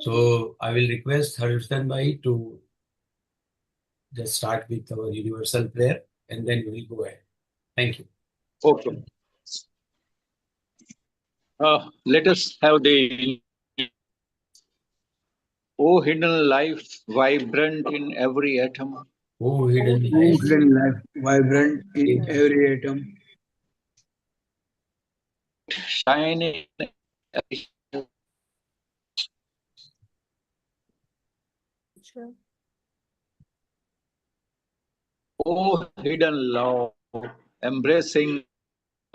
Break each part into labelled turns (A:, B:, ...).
A: So I will request Harshan Bhai to just start with our universal prayer and then we will go ahead. Thank you.
B: Okay. Let us have the O hidden life vibrant in every atom.
A: Oh, hidden
C: O
A: life.
C: hidden life vibrant in every atom.
B: Shining in every O hidden love embracing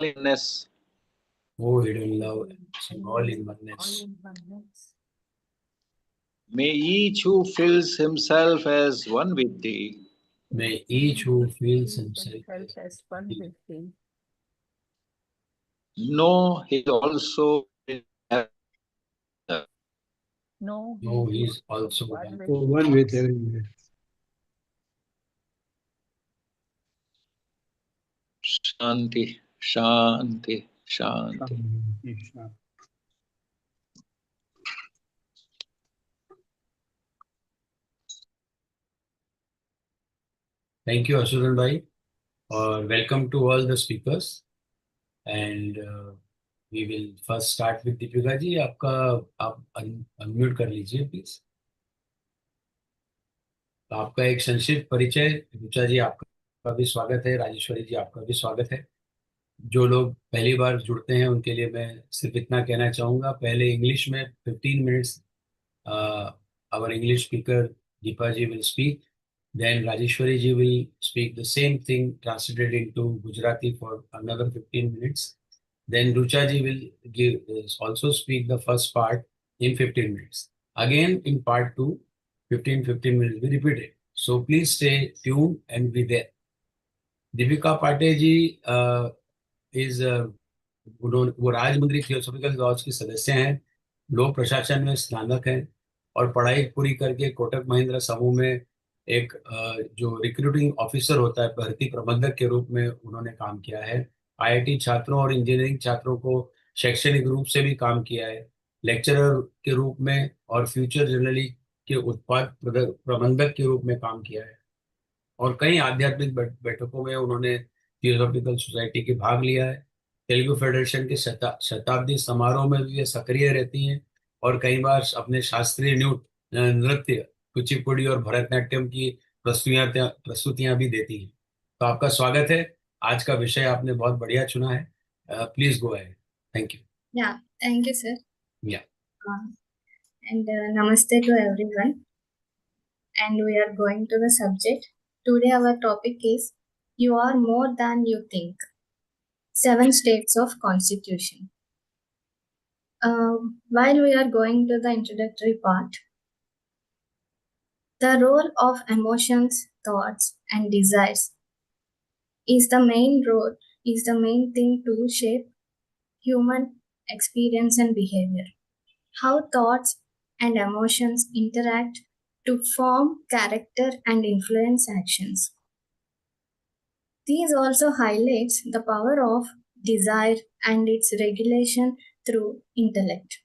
B: oneness.
A: Oh, hidden love, all in oneness.
B: May each who feels himself as one with thee
A: May each who feels himself
B: know he is also
A: know he is also one.
C: So one with everywhere.
B: Shanti, Shanti, Shanti.
A: Thank you, Asuran Bhai. Welcome to all the speakers. And we will first start with Deepika ji. आप unmute कर लीजिए please. आपका एक संक्षिप्त परिचय, रुचा जी आपका भी स्वागत है, राजेश्वरी जी आपका भी स्वागत है। जो लोग पहली बार जुड़ते हैं उनके लिए मैं सिर्फ इतना कहना चाहूँगा, पहले इंग्लिश में 15 minutes our English speaker Deepa ji will speak, then Rajeshwari ji will speak the same thing translated into Gujarati for another 15 minutes. Then Rucha ji will also speak the first part in 15 minutes. Again in part 2, 15 minutes will be repeated. So please stay tuned and be there. Deepika Paटे ji is वो Rajahmundry theosophical laws की सदस्य हैं, लोक प्रशासन में स्नातक हैं और पढ़ाई पूरी करके कोटक महिंद्रा समूह में एक जो रिक्रूटिंग ऑफिसर होता है, भर्ती प्रबंधक के रूप में उन्होंने काम किया है। आईआईटी छात्रों और इंजीनियरिंग छात्रों को शैक्षणिक रूप से भी काम किया है, लेक्चरर के रूप में और फ्यूचर जर्नली के उत्पाद प्रबंधक के रूप में काम किया है और कई आध्यात्मिक बैठकों में उन्होंने थियोसॉफिकल सोसाइटी के भाग लिया है। तेलुगु फेडरेशन के शताब्दी समारोह में भी ये सक्रिय रहती हैं और कई बार अपने शास्त्रीय नृत्य कुचिपुड़ी और भरतनाट्यम की प्रस्तुतियां भी देती हैं। तो आपका स्वागत है। आज का विषय आपने बहुत बढ़िया चुना है। Please go ahead. Thank you.
D: Yeah, thank you, sir.
A: Yeah.
D: And namaste to everyone. And we are going to the subject. Today our topic is You Are More Than You Think. 7 States of Constitution. While we are going to the introductory part, the role of emotions, thoughts, and desires is the main thing to shape human experience and behavior. How thoughts and emotions interact to form character and influence actions. These also highlights the power of desire and its regulation through intellect.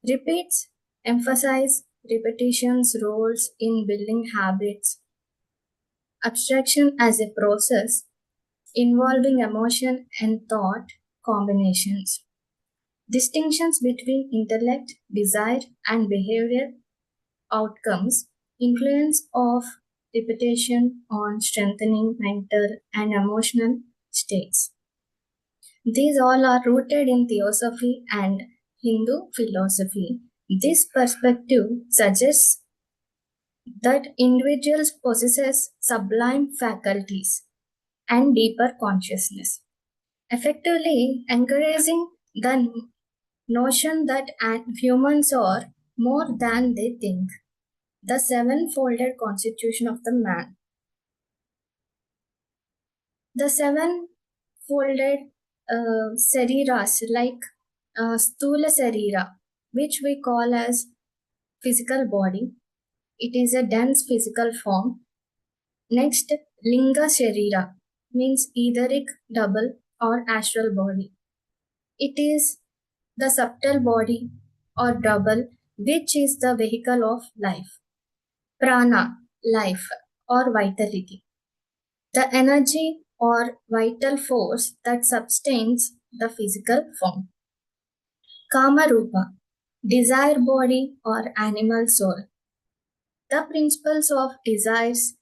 D: Repeats emphasize repetition's roles in building habits. Abstraction as a process involving emotion and thought combinations. Distinctions between intellect, desire, and behavior outcomes, influence of repetition on strengthening mental and emotional states. These all are rooted in Theosophy and Hindu philosophy. This perspective suggests that individuals possess sublime faculties and deeper consciousness, effectively encouraging the notion that humans are more than they think. The 7-folded constitution of the man. The 7-folded sariras like Sthula-sarira, which we call as physical body. It is a dense physical form. Next, Linga-sarira means etheric double or astral body. It is the subtle body or double which is the vehicle of life. Prana, life or vitality, the energy or vital force that sustains the physical form. Kama Rupa, desire body or animal soul, the principles of desires,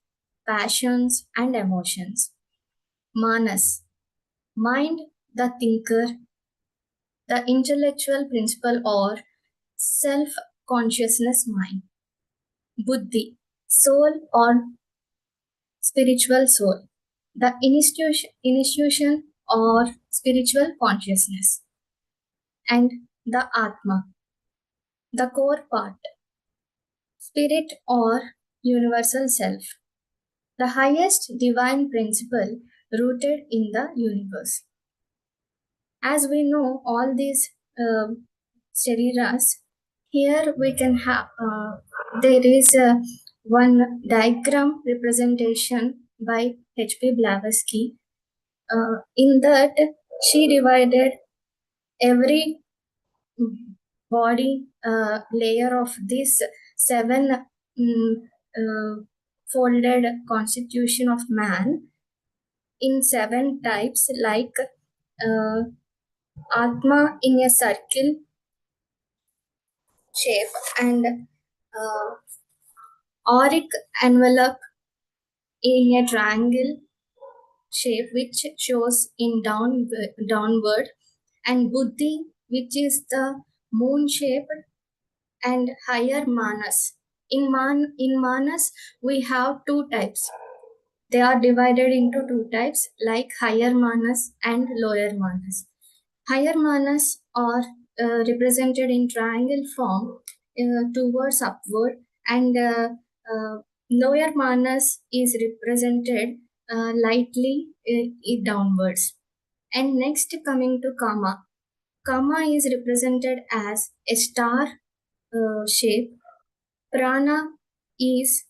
D: passions, and emotions. Manas, mind, the thinker, the intellectual principle or self-consciousness mind. Buddhi, soul or spiritual soul, the institution or spiritual consciousness. And the Atma, the core part, spirit or universal self, the highest divine principle rooted in the universe. As we know all these shariras, here we can have, there is one diagram representation by H.P. BLAVATSKY. In that, she divided every body layer of this seven folded constitution of man in seven types, like Atma in a circle shape and auric envelope in a triangle shape, which shows in downward, and Buddhi, which is the moon shape, and higher manas. In manas, we have two types. They are divided into two types, like higher manas and lower manas. Higher manas are represented in triangle form towards upward, and lower manas is represented lightly downwards. And next, coming to Kama. Kama is represented as a star shape. Prana is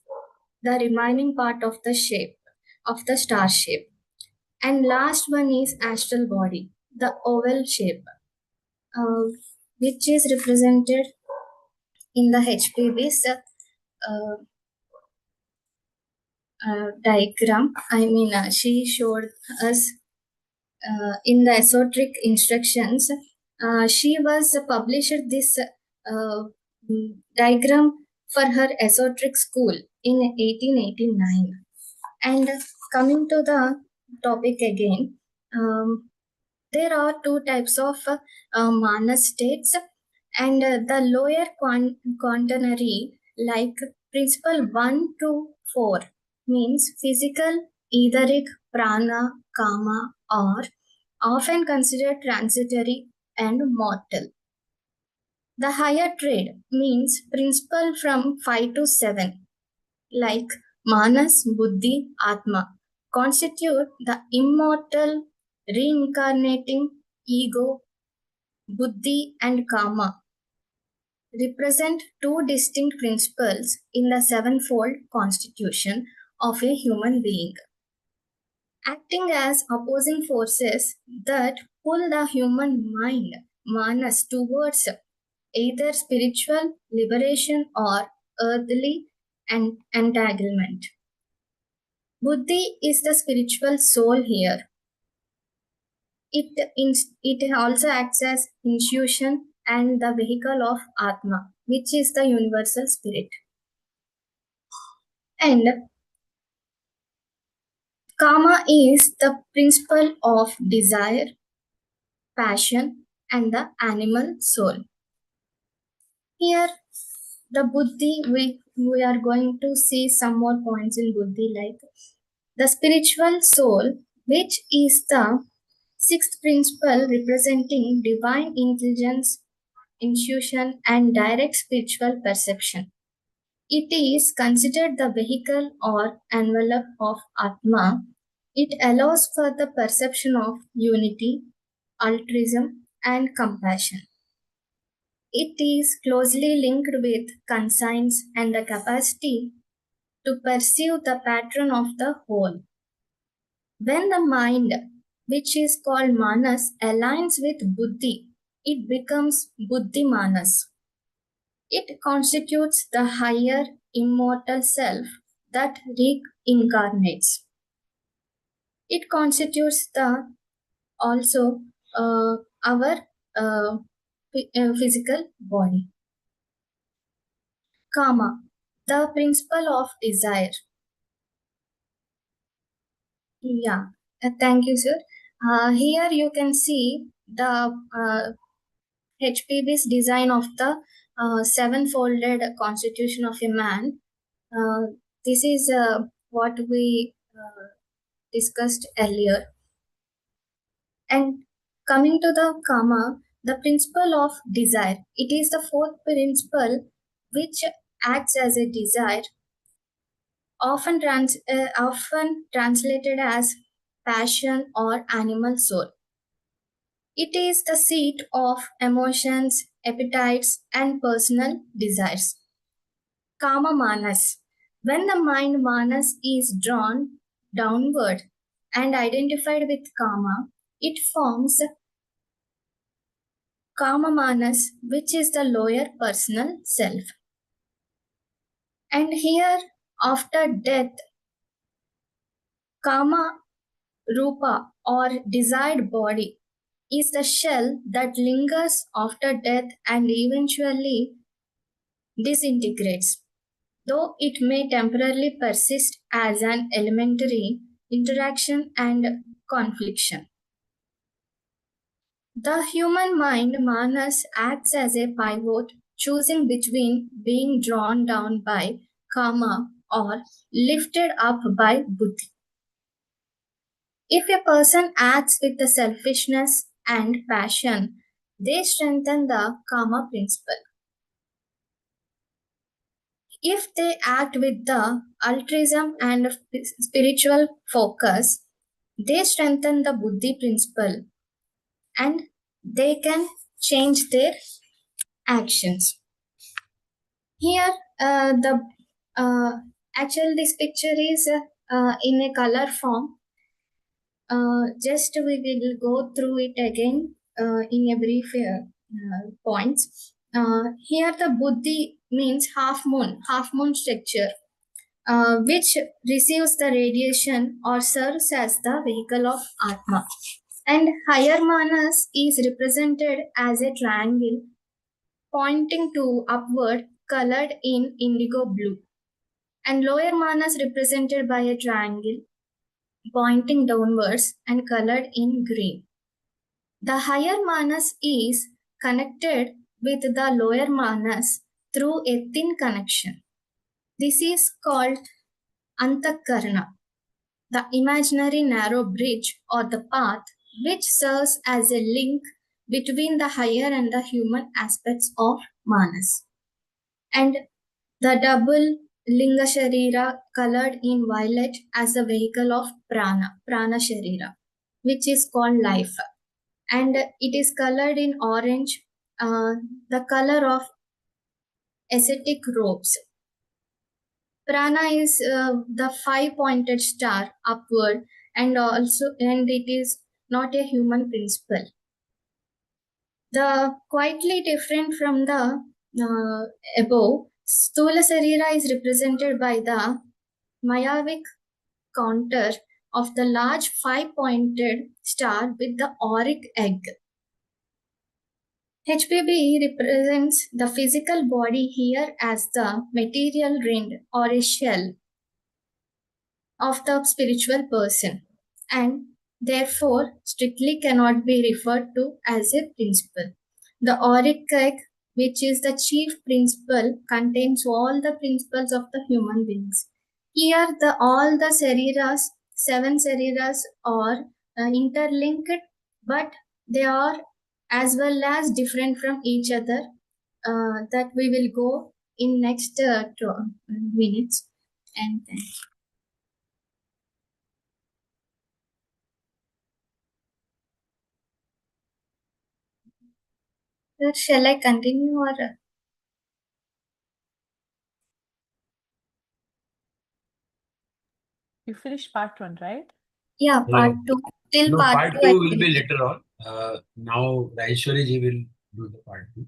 D: the remaining part of the shape of the star shape. And last one is astral body, the oval shape, which is represented in the HPV's diagram. She showed us in the esoteric instructions. She was published this diagram for her esoteric school in 1889. And coming to the topic again, there are two types of manas states, and the lower quaternary, like principle 1 to 4, means physical, etheric, prana, kama, are often considered transitory and mortal. The higher trade means principle from 5 to 7, like manas, buddhi, atma, constitute the immortal, reincarnating ego. Buddhi and kama represent two distinct principles in the sevenfold constitution of a human being, acting as opposing forces that pull the human mind, manas, towards either spiritual liberation or earthly entanglement. Buddhi is the spiritual soul here. It also acts as intuition and the vehicle of Atma, which is the universal spirit. And Kama is the principle of desire, passion, and the animal soul. Here, the Buddhi, we are going to see some more points in Buddhi, like the spiritual soul, which is the sixth principle representing divine intelligence, intuition, and direct spiritual perception. It is considered the vehicle or envelope of Atma. It allows for the perception of unity, altruism, and compassion. It is closely linked with conscience and the capacity to perceive the pattern of the whole. When the mind, which is called manas, aligns with buddhi, it becomes buddhi manas. It constitutes the higher immortal self that reincarnates. It constitutes the also our physical body. Karma, the principle of desire. Yeah, thank you, sir. Here you can see the HPB's design of the seven-folded constitution of a man. This is what we discussed earlier. And coming to the karma, the principle of desire. It is the fourth principle which acts as a desire, often translated as passion or animal soul. It is the seat of emotions, appetites, and personal desires. Kama manas. When the mind manas is drawn downward and identified with kama, it forms kama manas, which is the lower personal self. And here, after death, kama rupa or desired body is the shell that lingers after death and eventually disintegrates, though it may temporarily persist as an elementary interaction and confliction. The human mind, manas, acts as a pivot, choosing between being drawn down by kama or lifted up by buddhi. If a person acts with the selfishness and passion, they strengthen the kama principle. If they act with the altruism and spiritual focus, they strengthen the buddhi principle and they can change their actions. Here, actually this picture is in a color form. Just we will go through it again in a brief points. Here the buddhi means half moon structure, which receives the radiation or serves as the vehicle of Atma. And higher manas is represented as a triangle pointing to upward, colored in indigo blue. And lower manas represented by a triangle pointing downwards and colored in green. The higher manas is connected with the lower manas through a thin connection. This is called antakarana, the imaginary narrow bridge or the path which serves as a link between the higher and the human aspects of manas. And the double Linga-sarira colored in violet as the vehicle of Prana-sarira, which is called life. And it is colored in orange, the color of ascetic robes. Prana is the five-pointed star upward, and it is not a human principle. The quietly different from the above, Sthula-sarira is represented by the Mayavic counter of the large five-pointed star with the auric egg. HPB represents the physical body here as the material rind or a shell of the spiritual person, and therefore strictly cannot be referred to as a principle. The auric egg, which is the chief principle, contains all the principles of the human beings. Here, all the sariras, seven sariras, are interlinked, but they are as well as different from each other. That we will go in next 2 minutes. And thank you. Sir, shall I continue or?
E: You finished part 1, right?
D: Yeah, part 2. Till
A: No,
D: part
A: part
D: 2 I
A: 2 will be
D: finished.
A: later on. Now Rajeshwari ji will do the part 2.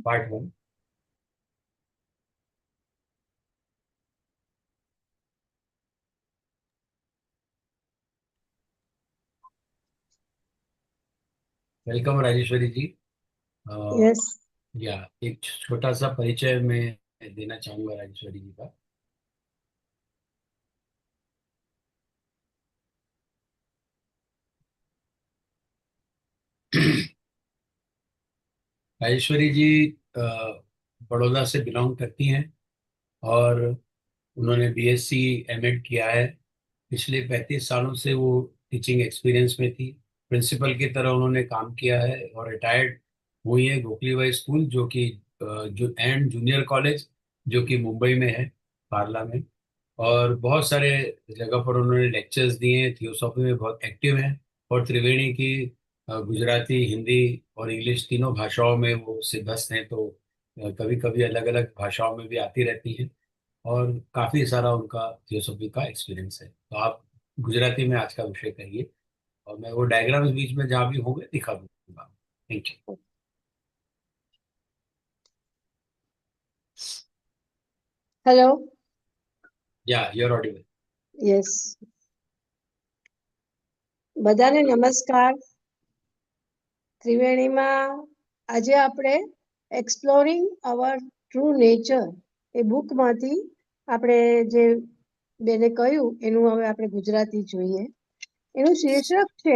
A: Part 1. Welcome Rajeshwari ji.
F: Yes
A: या एक छोटा सा परिचय मैं देना चाहूंगा राजेश्वरी जी का। राजेश्वरी जी बड़ौदा से बिलोंग करती हैं और उन्होंने बीएससी एमएड किया है। पिछले 35 सालों से वो टीचिंग एक्सपीरियंस में थी। प्रिंसिपल की तरह उन्होंने काम किया है और रिटायर्ड हुई है गोखलीबाई स्कूल जो कि जो एंड जूनियर कॉलेज जो कि मुंबई में है, पार्ला में। और बहुत सारे जगह पर उन्होंने लेक्चर्स दिए हैं, थियोसॉफी में बहुत एक्टिव हैं। और त्रिवेणी की गुजराती, हिंदी और इंग्लिश तीनों भाषाओं में वो सिद्धस्त हैं, तो कभी कभी अलग अलग भाषाओं में भी आती रहती हैं। और काफ़ी सारा उनका थियोसॉफी का एक्सपीरियंस है। तो आप गुजराती में आज का विषय करिए और मैं वो डायग्राम्स बीच में जहाँ भी होंगे दिखा दूंगा। Thank you.
F: હેલો
A: या यूर ऑडिबल।
F: યસ બધાને નમસ્કાર ત્રિવેણીમાં આજે આપણે એક્સપ્લોરિંગ અવર ટ્રુ નેચર એ બુકમાંથી આપણે જે બેને કહ્યું એનું હવે આપણે ગુજરાતી જોઈએ. એનું શીર્ષક છે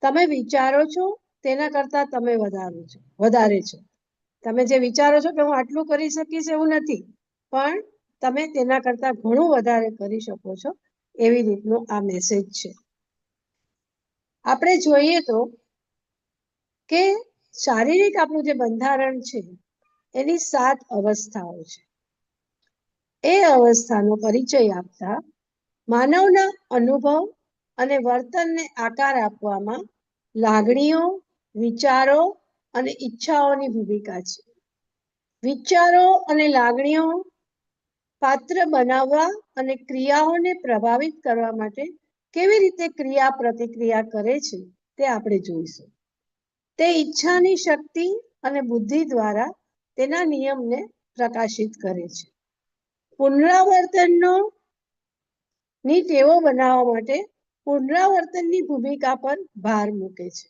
F: તમે વિચારો છો તેના કરતા તમે વધારે છો. તમે જે વિચારો છો કે હું આટલું કરી શકીશ એવું નથી, પણ તમે તેના કરતા ઘણું વધારે કરી શકો છો, એવી રીતનો આ મેસેજ છે. આપણે જોઈએ તો કે શારીરિક આપણું જે બંધારણ છે એની 7 અવસ્થાઓ છે. એ અવસ્થાનો પરિચય આપતા માનવના અનુભવ અને વર્તનને આકાર આપવામાં લાગણીઓ, વિચારો અને ઈચ્છાઓની ભૂમિકા છે. વિચારો અને લાગણીઓ પાત્ર બનાવવા અને ક્રિયાઓને પ્રભાવિત કરવા માટે કેવી રીતે ક્રિયા પ્રતિક્રિયા કરે છે તે આપણે જોઈશું. તે ઈચ્છાની શક્તિ અને બુદ્ધિ દ્વારા તેના નિયમને પ્રકાશિત કરે છે. પુનરાવર્તનનો ની ટેવો બનાવવા માટે પુનરાવર્તનની ભૂમિકા પર ભાર મૂકે છે.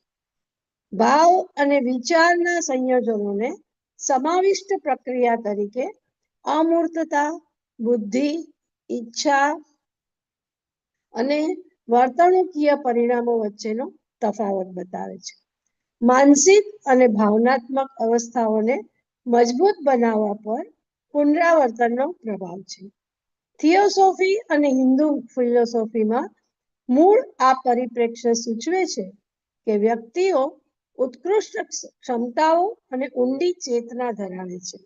F: ભાવ અને વિચારના સંયોજનોને સમાવિષ્ટ પ્રક્રિયા તરીકે અમૂર્તતા, બુદ્ધિ, ઈચ્છા અને વર્તણૂકીય પરિણામો વચ્ચેનો તફાવત બતાવે છે. માનસિક અને ભાવનાત્મક અવસ્થાઓને મજબૂત બનાવવા પર પુનરાવર્તનનો પ્રભાવ છે. થિયોસોફી અને હિન્દુ ફિલોસોફીમાં મૂળ આ પરિપ્રેક્ષ્ય સૂચવે છે કે વ્યક્તિઓ ઉત્કૃષ્ટ ક્ષમતાઓ અને ઊંડી ચેતના ધરાવે છે,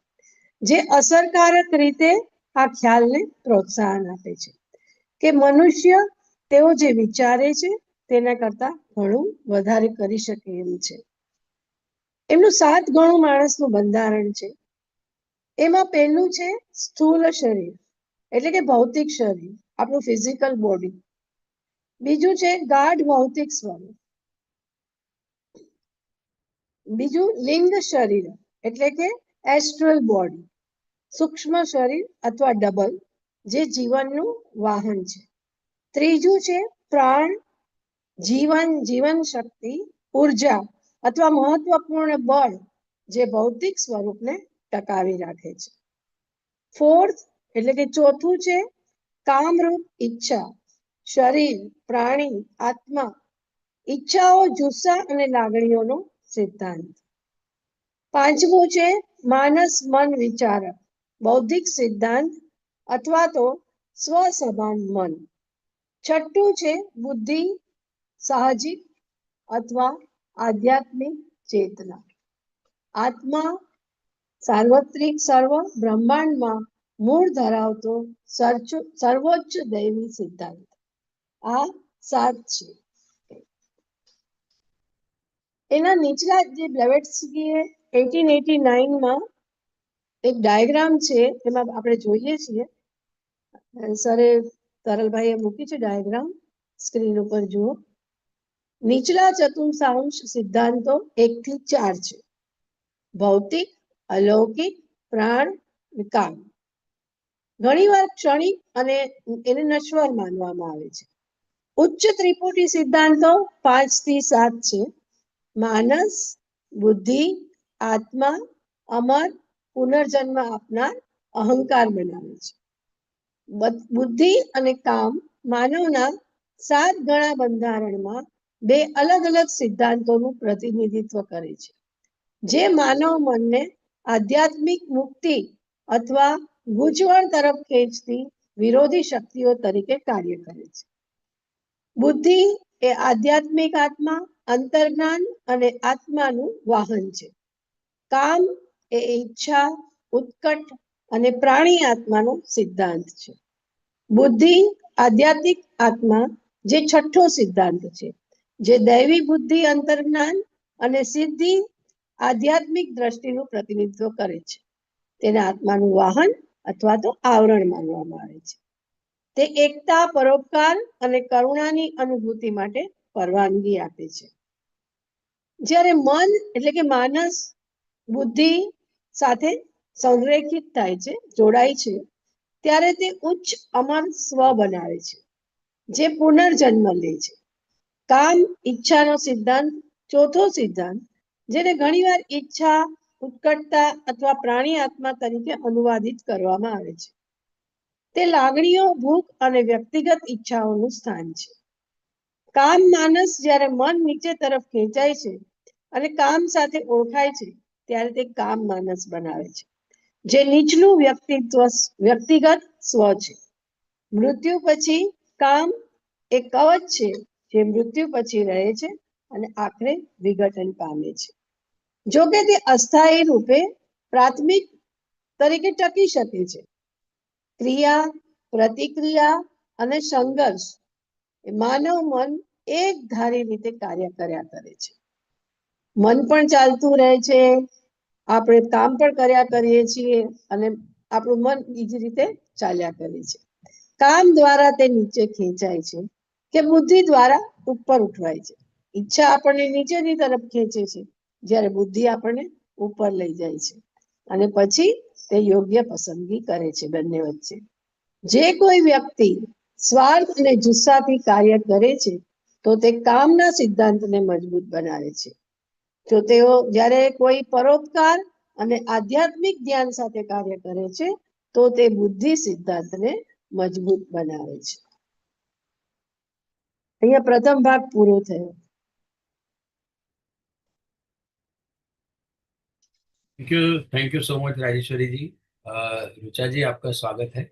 F: જે અસરકારક રીતે આ ખ્યાલને પ્રોત્સાહન આપે છે કે મનુષ્ય તેઓ જે વિચારે છે તેના કરતા ઘણું વધારે કરી શકે એમ છે. એમનું 7 ગણું માણસનું બંધારણ છે. એમાં પહેલું છે સ્થૂલ શરીર, એટલે કે ભૌતિક શરીર, આપણું ફિઝિકલ બોડી. બીજું છે ગાઢ ભૌતિક સ્વરૂપ. બીજું લિંગ શરીર, એટલે કે એસ્ટ્રલ બોડી, સૂક્ષ્મ શરીર અથવા ડબલ, જે જીવનનું વાહન છે. ત્રીજું છે પ્રાણ, જીવન શક્તિ, ઉર્જા અથવા મહત્વપૂર્ણ બળ, જે ભૌતિક સ્વરૂપને ટકાવી રાખે છે. ફોર્થ એટલે કે ચોથું છે કામરૂપ ઈચ્છા, શરીર, પ્રાણી, આત્મા, ઈચ્છાઓ, જુસ્સા અને લાગણીઓનો સિદ્ધાંત. પાંચમું છે માનસ મન વિચારક, બૌદ્ધિક સિદ્ધાંત અથવા તો સ્વસભાન મન. છઠ્ઠું છે બુદ્ધિ, સાહજિક અથવા આધ્યાત્મિક ચેતના. આત્મા સાર્વત્રિક સર્વ બ્રહ્માંડમાં મૂળ ધરાવતો સર્વોચ્ચ દૈવી સિદ્ધાંત. આ 7 છે. એના નીચલા જે બ્લેવેટ્સ્કીએ 1889માં એક ડાયાગ્રામ છે, એમાં આપણે જોઈએ છીએ, સરે તરલભાઈએ મૂકી છે ડાયાગ્રામ, સ્ક્રીન ઉપર જુઓ. નીચલા ચતુર્થાંશ સિદ્ધાંતો 1 થી 4 છે: ભૌતિક, અલૌકિક, પ્રાણ, કામ. ઘણીવાર ક્ષણિક અને એને નશ્વર માનવામાં આવે છે. ઉચ્ચ ત્રિપુટી સિદ્ધાંતો 5 થી 7 છે: માનસ, બુદ્ધિ, આત્મા, અમર, પુનર્જન્મ આપનાર, અહંકાર બનાવે છે. બુદ્ધિ અને કામ માનવના 7 ગણા બંધારણમાં 2 અલગ અલગ સિદ્ધાંતોનું પ્રતિનિધિત્વ કરે છે, જે માનવ મનને આધ્યાત્મિક મુક્તિ અથવા ગૂંચવણ તરફ ખેંચતી વિરોધી શક્તિઓ તરીકે કાર્ય કરે છે. બુદ્ધિ એ આધ્યાત્મિક આત્મા, અંતર્જ્ઞાન અને આત્માનું વાહન છે. કામ એ ઈચ્છા, ઉત્કટ અને પ્રાણી આત્માનો સિદ્ધાંત છે. બુદ્ધિ આધ્યાત્મિક આત્મા જે છઠ્ઠો સિદ્ધાંત છે, જે દૈવી બુદ્ધિ, અંતર્જ્ઞાન અને સિદ્ધિ આધ્યાત્મિક દ્રષ્ટિનું પ્રતિનિધિત્વ કરે છે. તેને આત્માનું વાહન અથવા તો આવરણ માનવામાં આવે છે. તે એકતા, પરોપકાર અને કરુણાની અનુભૂતિ માટે પરવાનગી આપે છે. જ્યારે મન એટલે કે માનસ બુદ્ધિ સાથે સંરેખિત થાય છે, જોડાય છે, ત્યારે તે ઉચ્ચ અમર સ્વ બનાવે છે, જે પુનર્જન્મ લે છે. કામ ઈચ્છાનો સિદ્ધાંત, ચોથો સિદ્ધાંત, જેને ઘણીવાર ઈચ્છા, ઉત્કટતા અથવા પ્રાણી આત્મા તરીકે અનુવાદિત કરવામાં આવે છે. તે લાગણીઓ, ભૂખ અને વ્યક્તિગત ઈચ્છાઓનું સ્થાન છે. કામ માનસ જ્યારે મન નીચે તરફ ખેંચાય છે અને કામ સાથે ઓળખાય છે, ત્યારે તે કામ માનસ બનાવે છે, જે નીચલું વ્યક્તિગત સ્વ છે. મૃત્યુ પછી કામ એ કવચ છે, જે મૃત્યુ પછી રહે છે અને આખરે વિઘટન પામે છે. જો કે તે અસ્થાયી રૂપે પ્રાથમિક તરીકે ટકી શકે છે. ક્રિયા, પ્રતિક્રિયા અને સંઘર્ષ એ માનવ મન એક ધારી રીતે કાર્ય કર્યા કરે છે. મન પણ ચાલતું રહે છે, આપણે કામ પણ કર્યા કરીએ છીએ અને આપણું મન બીજી રીતે ચાલ્યા કરે છે. કામ દ્વારા તે નીચે ખેંચાય છે કે બુદ્ધિ દ્વારા ઉપર ઉઠવાય છે. ઈચ્છા આપણને નીચેની તરફ ખેંચે છે, જ્યારે બુદ્ધિ આપણને ઉપર લઈ જાય છે અને પછી તે યોગ્ય પસંદગી કરે છે બંને વચ્ચે. જે કોઈ વ્યક્તિ સ્વાર્થ અને જુસ્સાથી કાર્ય કરે છે, તો તે કામના સિદ્ધાંતને મજબૂત બનાવે છે. જો તેઓ જ્યારે કોઈ પરોપકાર અને આધ્યાત્મિક જ્ઞાન સાથે કાર્ય કરે છે, તો તે બુદ્ધિ સિદ્ધાંતને મજબૂત બનાવે છે. અહીંયા પ્રથમ ભાગ પૂરો થયો.
A: Thank you so much Rajeshwari ji. Rucha ji, आपका स्वागत है.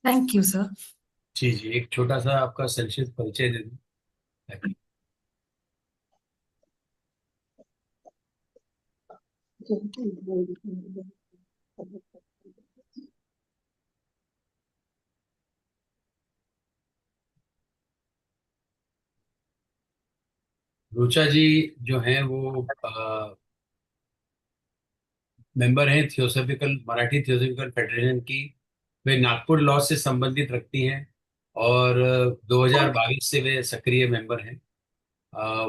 G: Thank you sir.
A: जी जी, एक छोटा सा आपका संक्षिप्त परिचय दे दूं ताकि. रुचा जी जो हैं वो मेंबर हैं थियोसॉफिकल, मराठी थियोसॉफिकल फेडरेशन की. वे नागपुर लॉ से संबंधित रखती हैं और 2022 से वे सक्रिय मेंबर हैं.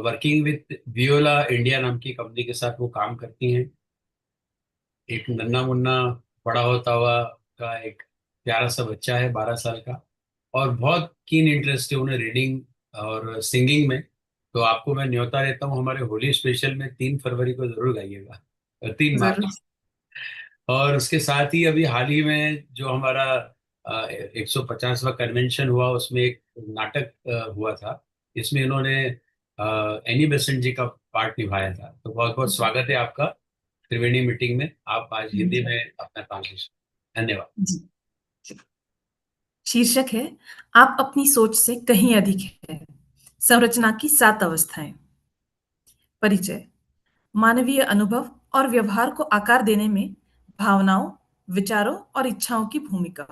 A: वर्किंग विथ वियोला इंडिया नाम की कंपनी के साथ वो काम करती हैं. एक नन्ना मुन्ना बड़ा होता हुआ का एक प्यारा सा बच्चा है 12 साल का, और बहुत कीन इंटरेस्ट है उन्हें रीडिंग और सिंगिंग में. तो आपको मैं न्योता देता हूँ, हमारे होली स्पेशल में 3 फरवरी को जरूर गाइएगा, 3
G: जरूर.
A: मार्च. और उसके साथ ही अभी हाल ही में जो हमारा 150वां कन्वेंशन हुआ, उसमें एक नाटक हुआ था. इसमें इन्होंने एनी बेसेंट जी का पार्ट निभाया था. तो बहुत बहुत स्वागत है आपका त्रिवेणी मीटिंग में. आप आज हिंदी में अपना ट्रांसलेशन. धन्यवाद.
G: जी. शीर्षक है आप अपनी सोच से कहीं अधिक है, संरचना की 7 अवस्थाएं. परिचय. मानवीय अनुभव और व्यवहार को आकार देने में भावनाओं, विचारों और इच्छाओं की भूमिका.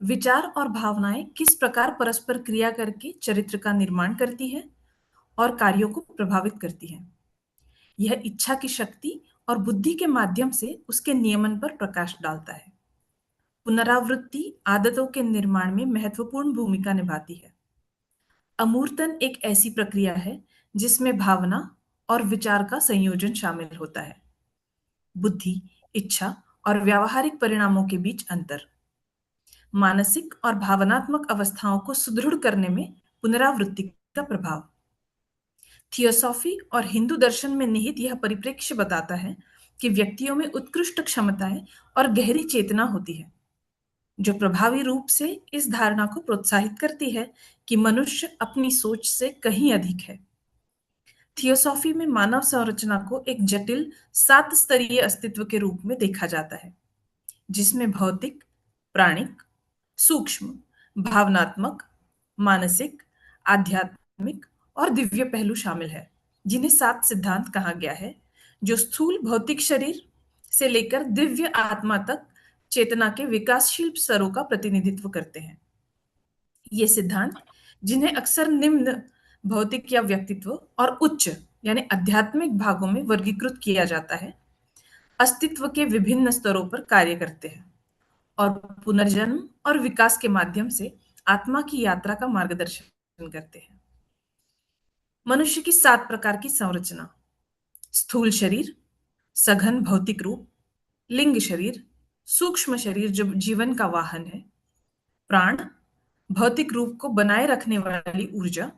G: विचार और भावनाएं किस प्रकार परस्पर क्रिया करके चरित्र का निर्माण करती है और कार्यों को प्रभावित करती है. यह इच्छा की शक्ति और बुद्धि के माध्यम से उसके नियमन पर प्रकाश डालता है. पुनरावृत्ति आदतों के निर्माण में महत्वपूर्ण भूमिका निभाती है. अमूर्तन एक ऐसी प्रक्रिया है जिसमें भावना और विचार का संयोजन शामिल होता है. बुद्धि, इच्छा और व्यावहारिक परिणामों के बीच अंतर. मानसिक और भावनात्मक अवस्थाओं को सुदृढ़ करने में पुनरावृत्ति का प्रभाव। थियोसॉफी और हिंदू दर्शन में निहित यह परिप्रेक्ष्य बताता है कि व्यक्तियों में उत्कृष्ट क्षमताएं और गहरी चेतना होती है, जो प्रभावी रूप से इस धारणा को प्रोत्साहित करती है कि मनुष्य अपनी सोच से कहीं अधिक है। थियोसॉफी में मानव संरचना को एक जटिल 7 स्तरीय अस्तित्व के रूप में देखा जाता है, जिसमें भौतिक, प्राणिक, सूक्ष्म, भावनात्मक, मानसिक, आध्यात्मिक और दिव्य पहलू शामिल है, जिन्हें 7 सिद्धांत कहा गया है, जो स्थूल भौतिक शरीर से लेकर दिव्य आत्मा तक चेतना के विकासशील स्तरों का प्रतिनिधित्व करते हैं। ये सिद्धांत, जिन्हें अक्सर निम्न भौतिक या व्यक्तित्व और उच्च यानी आध्यात्मिक भागों में वर्गीकृत किया जाता है, अस्तित्व के विभिन्न स्तरों पर कार्य करते हैं और पुनर्जन्म और विकास के माध्यम से आत्मा की यात्रा का मार्गदर्शन करते हैं। मनुष्य की 7 प्रकार की संरचना: स्थूल शरीर, सघन भौतिक रूप, लिंग शरीर, सूक्ष्म शरीर जो जीवन का वाहन है, प्राण, भौतिक रूप को बनाए रखने वाली ऊर्जा,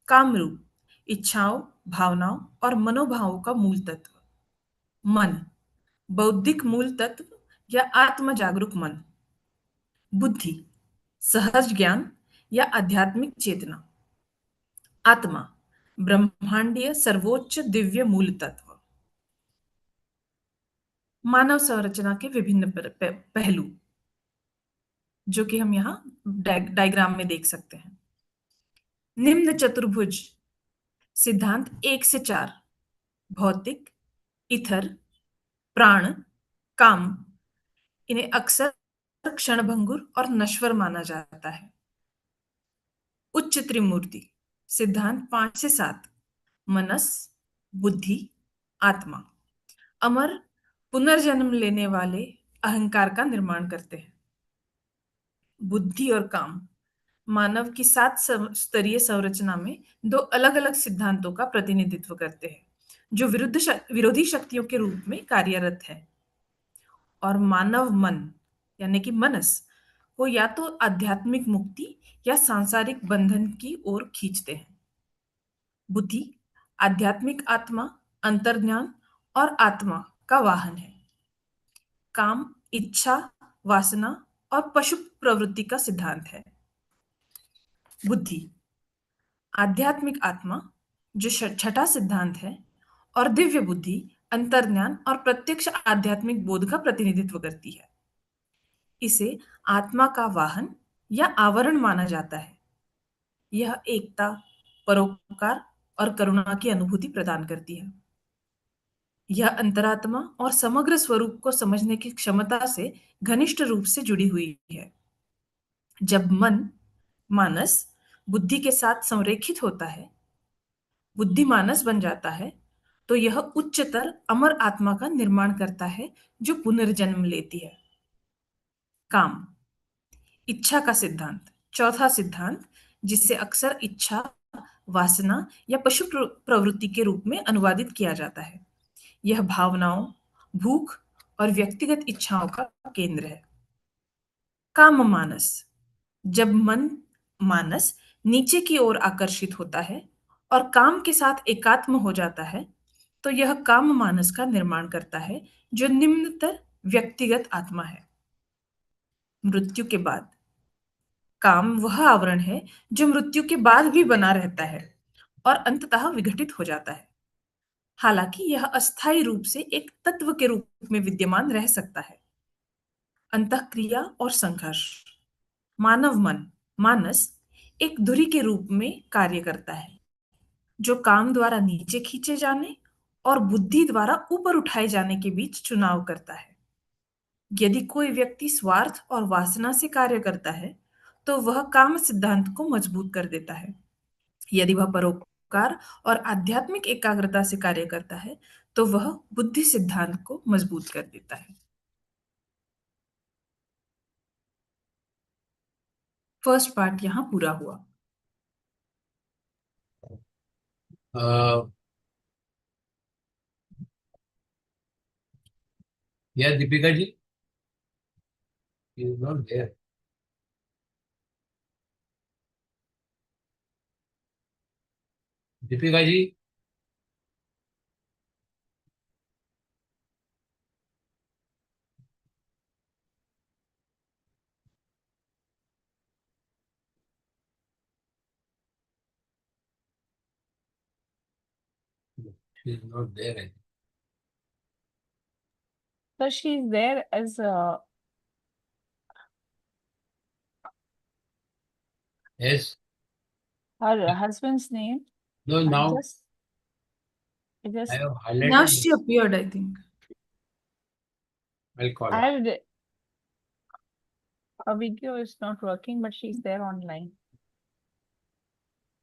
G: काम रूप, इच्छाओं, भावनाओं और मनोभावों का मूल तत्व, मन, बौद्धिक मूल तत्व या आत्म जागरूक मन, बुद्धि, सहज ज्ञान या आध्यात्मिक चेतना, आत्मा, ब्रह्मांडीय सर्वोच्च दिव्य मूल तत्व। मानव संरचना के विभिन्न पहलू, जो कि हम यहाँ डायग्राम में देख सकते हैं। निम्न चतुर्भुज सिद्धांत 1 से 4 भौतिक, इथर, प्राण, काम, इन्हें अक्सर क्षणभंगुर और नश्वर माना जाता है। उच्च त्रिमूर्ति सिद्धांत 5 से 7 मनस, बुद्धि, आत्मा, अमर पुनर्जन्म लेने वाले अहंकार का निर्माण करते हैं। बुद्धि और काम मानव की 7 स्तरीय संरचना में 2 अलग अलग सिद्धांतों का प्रतिनिधित्व करते हैं, जो विरोधी शक्तियों के रूप में कार्यरत है और मानव मन यानी कि मनस को या तो आध्यात्मिक मुक्ति या सांसारिक बंधन की ओर खींचते हैं। बुद्धि आध्यात्मिक आत्मा, अंतर्ज्ञान और आत्मा का वाहन है। काम इच्छा, वासना और पशु प्रवृत्ति का सिद्धांत है। बुद्धि आध्यात्मिक आत्मा जो छठा सिद्धांत है और दिव्य बुद्धि अंतर्ज्ञान और प्रत्यक्ष आध्यात्मिक बोध का प्रतिनिधित्व करती है। इसे आत्मा का वाहन या आवरण माना जाता है। यह एकता, परोपकार और करुणा की अनुभूति प्रदान करती है। यह अंतरात्मा और समग्र स्वरूप को समझने की क्षमता से घनिष्ठ रूप से जुड़ी हुई है। जब मन, मानस बुद्धि के साथ संरेखित होता है, बुद्धि मानस बन जाता है, तो यह उच्चतर अमर आत्मा का निर्माण करता है जो पुनर्जन्म लेती है। काम इच्छा का सिद्धांत, चौथा सिद्धांत, जिसे अक्सर इच्छा, वासना या पशु प्रवृत्ति के रूप में अनुवादित किया जाता है। यह भावनाओं, भूख और व्यक्तिगत इच्छाओं का केंद्र है। काम मानस जब मन, मानस नीचे की ओर आकर्षित होता है और काम के साथ एकात्म हो जाता है, तो यह काम मानस का निर्माण करता है जो निम्नतर व्यक्तिगत आत्मा है। मृत्यु के बाद काम वह आवरण है जो मृत्यु के बाद भी बना रहता है और अंततः विघटित हो जाता है। हालांकि यह अस्थायी रूप से एक तत्व के रूप में विद्यमान रह सकता है। अंतःक्रिया और संघर्ष मानव मन, मानस एक धुरी के रूप में कार्य करता है, जो काम द्वारा नीचे खींचे जाने और बुद्धि द्वारा ऊपर उठाए जाने के बीच चुनाव करता है। यदि कोई व्यक्ति स्वार्थ और वासना से कार्य करता है, तो वह काम सिद्धांत को मजबूत कर देता है। यदि वह परोपकार और आध्यात्मिक एकाग्रता से कार्य करता है, तो वह बुद्धि सिद्धांत को मजबूत कर देता है। फर्स्ट पार्ट यहाँ पूरा हुआ।
A: या Deepika ji, is not there. Deepika ji, she is not there. I think.
E: So she's there as
A: Yes.
E: her husband's name.
A: No,
E: I
A: now
E: just I
A: I
E: just
A: have
G: Now
A: highlighted.
G: she appeared, I think.
A: I'll call
E: I
A: her.
E: have her video is not working, but she's there online.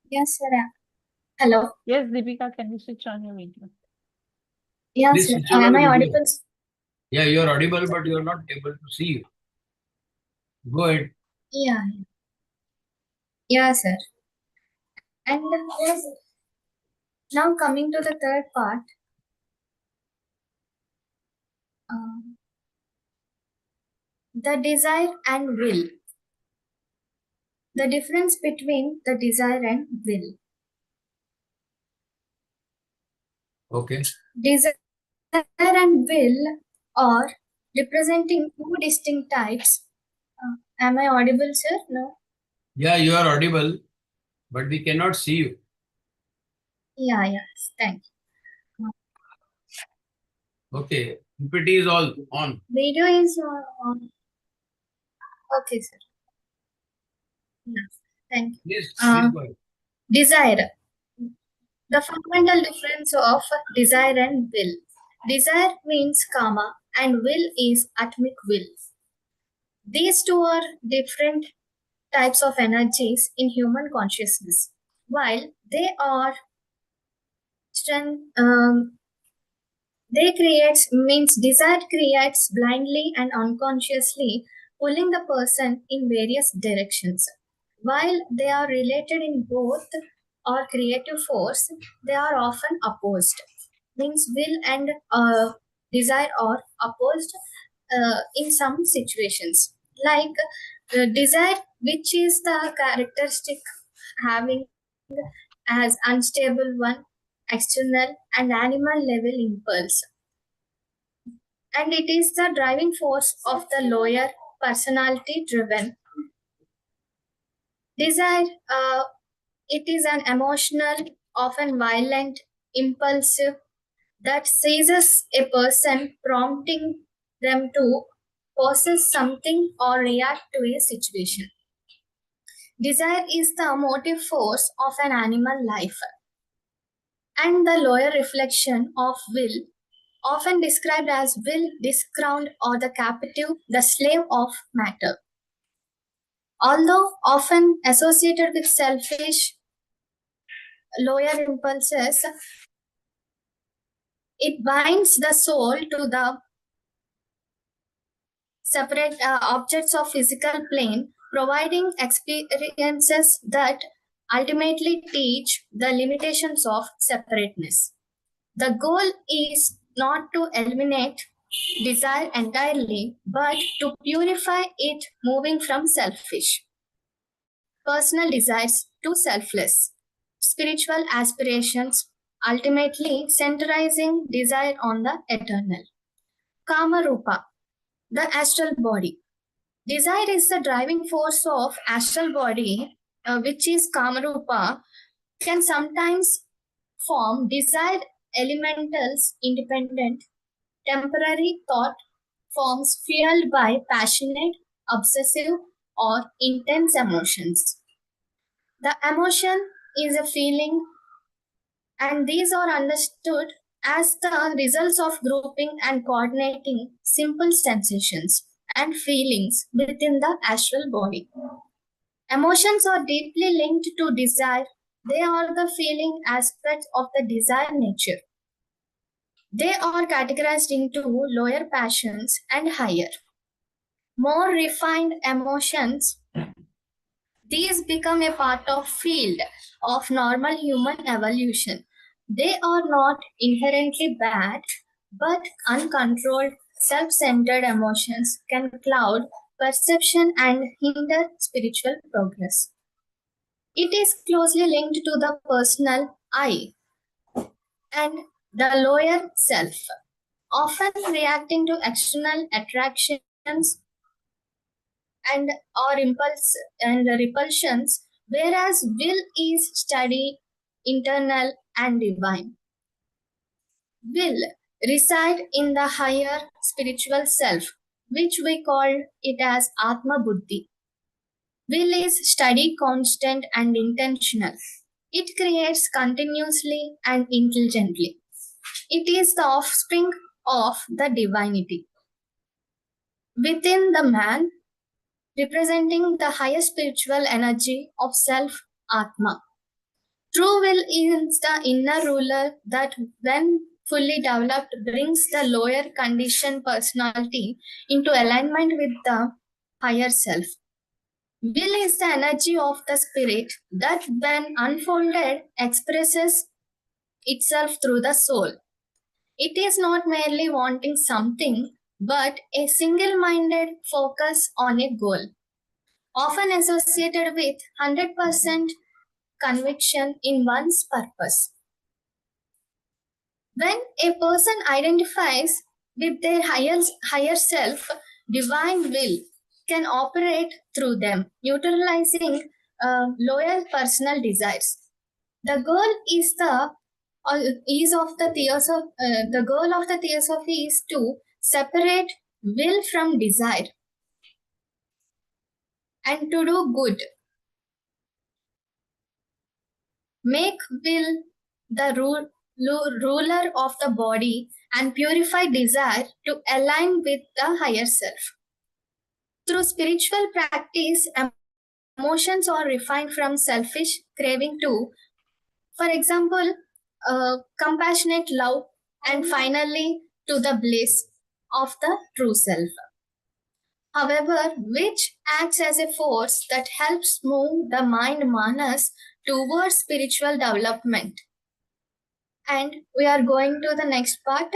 D: Yes, sir. Hello.
E: Yes, Deepika, can you switch on your video?
D: Yes,
A: Please
D: sir.
A: switch on
D: Am
A: your
D: I
A: video.
D: audible?
A: Yeah, you are audible, but you are not able to see you. Go ahead.
D: Yeah. Yeah, sir. And yes, now coming to the third part, the desire and will. The difference between the desire and will.
A: Okay.
D: Desire and will are representing two distinct types. Am I audible, sir? No?
A: Yeah, you are audible, but we cannot see you.
D: Yeah, yes. Thank you.
A: Okay. PPT is all on.
D: Video is on. Okay, sir. Yeah. Thank you.
A: Please go ahead.
D: Desire. The fundamental difference of desire and will. Desire means karma and will is atmic will. These two are different types of energies in human consciousness. While they are desire creates blindly and unconsciously, pulling the person in various directions. While they are related in both or creative force, they are often opposed. Means will and desire are opposed in some situations. Like desire, which is the characteristic having as unstable one, external and animal level impulse. And it is the driving force of the lower personality driven. Desire, it is an emotional, often violent, impulsive that seizes a person, prompting them to possess something or react to a situation. Desire is the motive force of an animal life, and the lower reflection of will, often described as will discrowned or the captive, the slave of matter. Although often associated with selfish lower impulses, it binds the soul to the separate objects of physical plane, providing experiences that ultimately teach the limitations of separateness. The goal is not to eliminate desire entirely, but to purify it, moving from selfish personal desires to selfless spiritual aspirations, ultimately centralizing desire on the eternal. Kama Rupa, the astral body. Desire is the driving force of astral body, which is Kama Rupa, can sometimes form desired elementals independent, temporary thought forms fueled by passionate, obsessive, or intense emotions. The emotion is a feeling, and these are understood as the results of grouping and coordinating simple sensations and feelings within the astral body. Emotions are deeply linked to desire. They are the feeling aspects of the desire nature. They are categorized into lower passions and higher. More refined emotions, these become a part of field of normal human evolution. They are not inherently bad, but uncontrolled, self-centered emotions can cloud perception and hinder spiritual progress. It is closely linked to the personal, I, and the lower self, often reacting to external attractions and or impulse and repulsions, whereas will is steady, internal, and divine. Will reside in the higher spiritual self, which we call it as Atma Buddhi. Will is steady, constant, and intentional. It creates continuously and intelligently. It is the offspring of the divinity. Within the man, representing the higher spiritual energy of self, Atma. True will is the inner ruler that, when fully developed, brings the lower conditioned personality into alignment with the higher self. Will is the energy of the spirit that, when unfolded, expresses itself through the soul. It is not merely wanting something, but a single-minded focus on a goal, often associated with 100% conviction in one's purpose. When a person identifies with their higher self, divine will can operate through them, neutralizing lower personal desires. The goal is the the goal of the theosophy is to separate will from desire and to do good. Make will the ruler of the body and purify desire to align with the higher self. Through spiritual practice, emotions are refined from selfish craving to, for example, compassionate love, and finally to the bliss of the true self. However, which acts as a force that helps move the mind manas towards spiritual development. And we are going to the next part.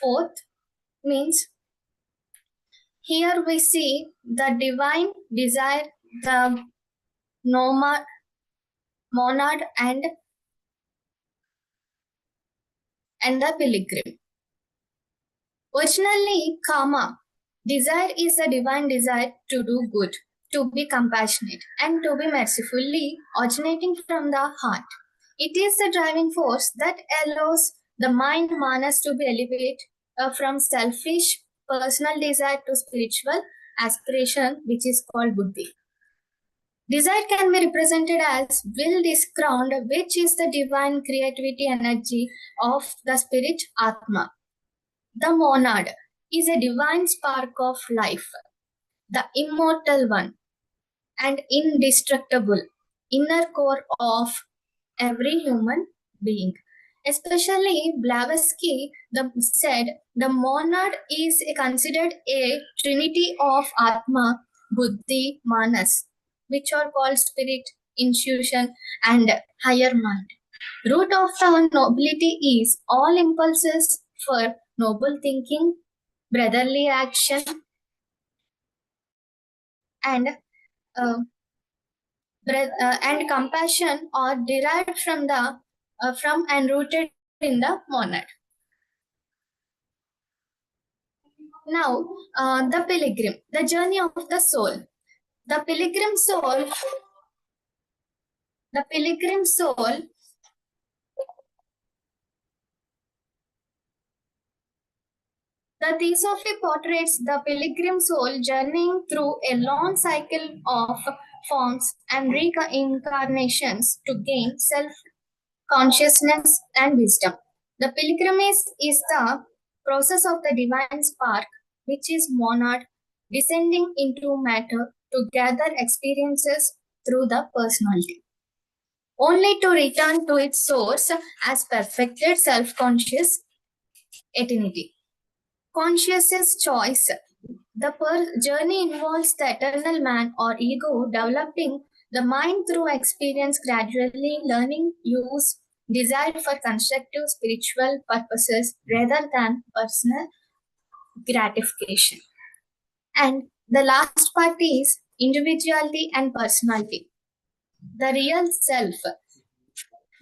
D: Fourth means here we see the divine desire, the monad, and the pilgrim. Originally, kama, desire is the divine desire to do good, to be compassionate, and to be mercifully originating from the heart. It is the driving force that allows the mind manas to be elevated from selfish personal desire to spiritual aspiration, which is called buddhi. Desire can be represented as will discrowned, which is the divine creativity energy of the spirit Atma. The monad is a divine spark of life, the immortal one and indestructible inner core of every human being. Especially BLAVATSKY said the monad is considered a trinity of Atma, Buddhi, Manas, which are called spirit, intuition, and higher mind. Root of the nobility is all impulses for noble thinking, brotherly action, and compassion are derived from and rooted in the monad. Now, the pilgrim, the journey of the soul. The pilgrim soul. The Theosophy portrays the pilgrim soul journeying through a long cycle of forms and reincarnations to gain self-consciousness and wisdom. The pilgrimage is the process of the divine spark, which is monad, descending into matter to gather experiences through the personality, only to return to its source as perfected self-conscious eternity. Consciousness choice. The journey involves the eternal man or ego developing the mind through experience, gradually learning use desire for constructive spiritual purposes rather than personal gratification. And the last part is individuality and personality. The real self,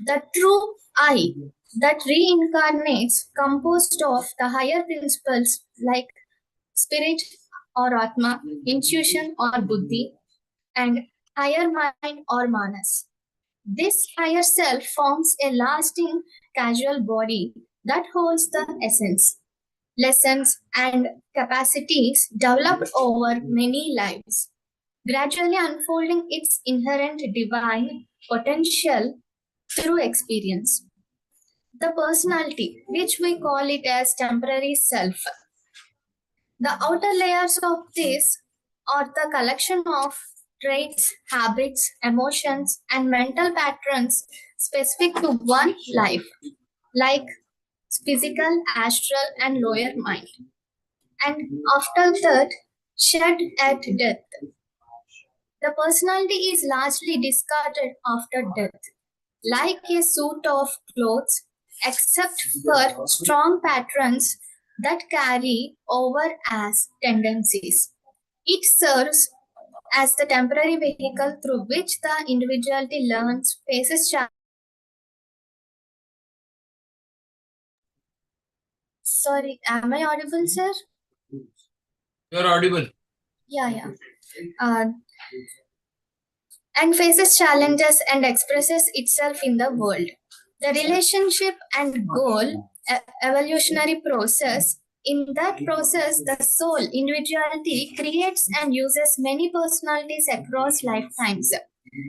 D: the true I that reincarnates, composed of the higher principles like spirit or Atma, intuition or Buddhi, and higher mind or Manas. This higher self forms a lasting causal body that holds the essence, lessons, and capacities developed over many lives, gradually unfolding its inherent divine potential through experience. The personality, which we call it as temporary self. The outer layers of this are the collection of traits, habits, emotions, and mental patterns specific to one life, like physical, astral, and lower mind. And after that, shed at death. The personality is largely discarded after death, like a suit of clothes, except for strong patterns that carry over as tendencies. It serves as the temporary vehicle through which the individuality learns, faces challenges. Sorry, am I audible, sir?
A: You're audible.
D: Yeah. Uh, and faces challenges and expresses itself in the world. The relationship and goal, evolutionary process. In that process, the soul, individuality, creates and uses many personalities across lifetimes,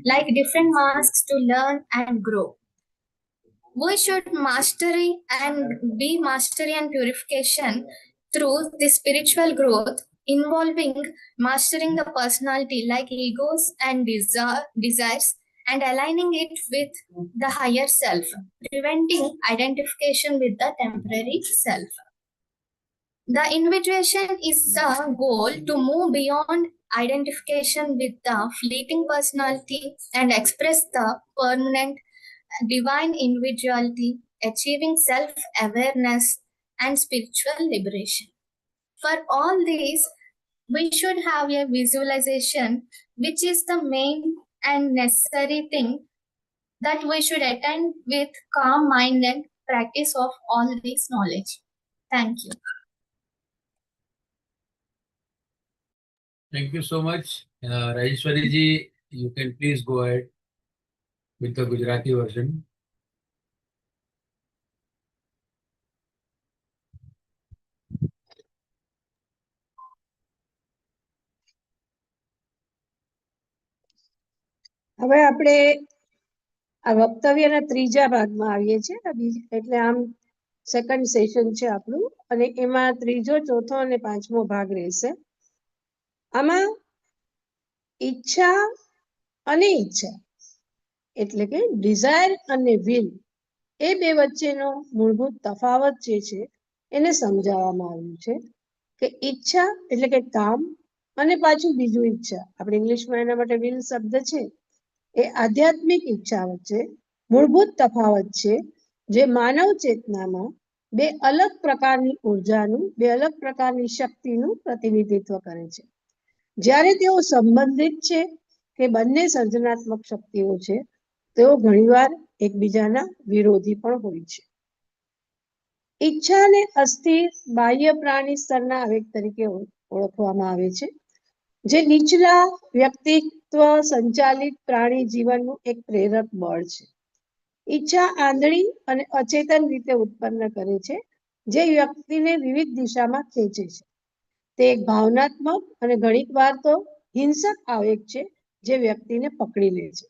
D: like different masks to learn and grow. We should mastery and purification through the spiritual growth involving mastering the personality like egos and desires and aligning it with the higher self, preventing identification with the temporary self. The individuation is the goal to move beyond identification with the fleeting personality and express the permanent divine individuality, achieving self awareness and spiritual liberation. For all these, we should have a visualization, which is the main and necessary thing that we should attain with calm mind and practice of all this knowledge. Thank you.
A: Thank you so much. Rajeshwari ji, you can please go ahead with the Gujarati version.
F: હવે આપણે આ વક્તવ્યના ત્રીજા ભાગમાં આવીએ છીએ. એટલે આમ second session છે આપણું, અને એમાં ત્રીજો, ચોથો અને પાંચમો ભાગ રહેશે. આમાં ઈચ્છા અને ઈચ્છા એટલે કે ડિઝાયર અને વિલ, એ બે વચ્ચેનો મૂળભૂત તફાવત જે છે એને સમજાવવામાં આવ્યું છે. કે ઈચ્છા એટલે કે કામ, અને પાછું બીજું ઈચ્છા, આપણે ઇંગ્લિશમાં એના માટે વિલ શબ્દ છે, એ આધ્યાત્મિક ઈચ્છા વચ્ચે મૂળભૂત તફાવત છે, જે માનવ ચેતનામાં બે અલગ પ્રકારની ઉર્જાનું, બે અલગ પ્રકારની શક્તિનું પ્રતિનિધિત્વ કરે છે. જ્યારે તેઓ સંબંધિત છે કે બંને સર્જનાત્મક શક્તિઓ છે, તેઓ ઘણીવાર એકબીજાના વિરોધી પણ હોય છે. ઈચ્છાને અસ્થિર બાહ્ય પ્રાણી સ્તરના આવેગ તરીકે ઓળખવામાં આવે છે, જે નીચલા વ્યક્તિત્વ સંચાલિત પ્રાણી જીવનનું એક પ્રેરક બળ છે. ઈચ્છા આંધળી અને અચેતન રીતે ઉત્પન્ન કરે છે, જે વ્યક્તિને વિવિધ દિશામાં ખેંચે છે. તે એક ભાવનાત્મક અને ઘણીક વાર તો હિંસક આવેગ છે, જે વ્યક્તિને પકડી લે છે,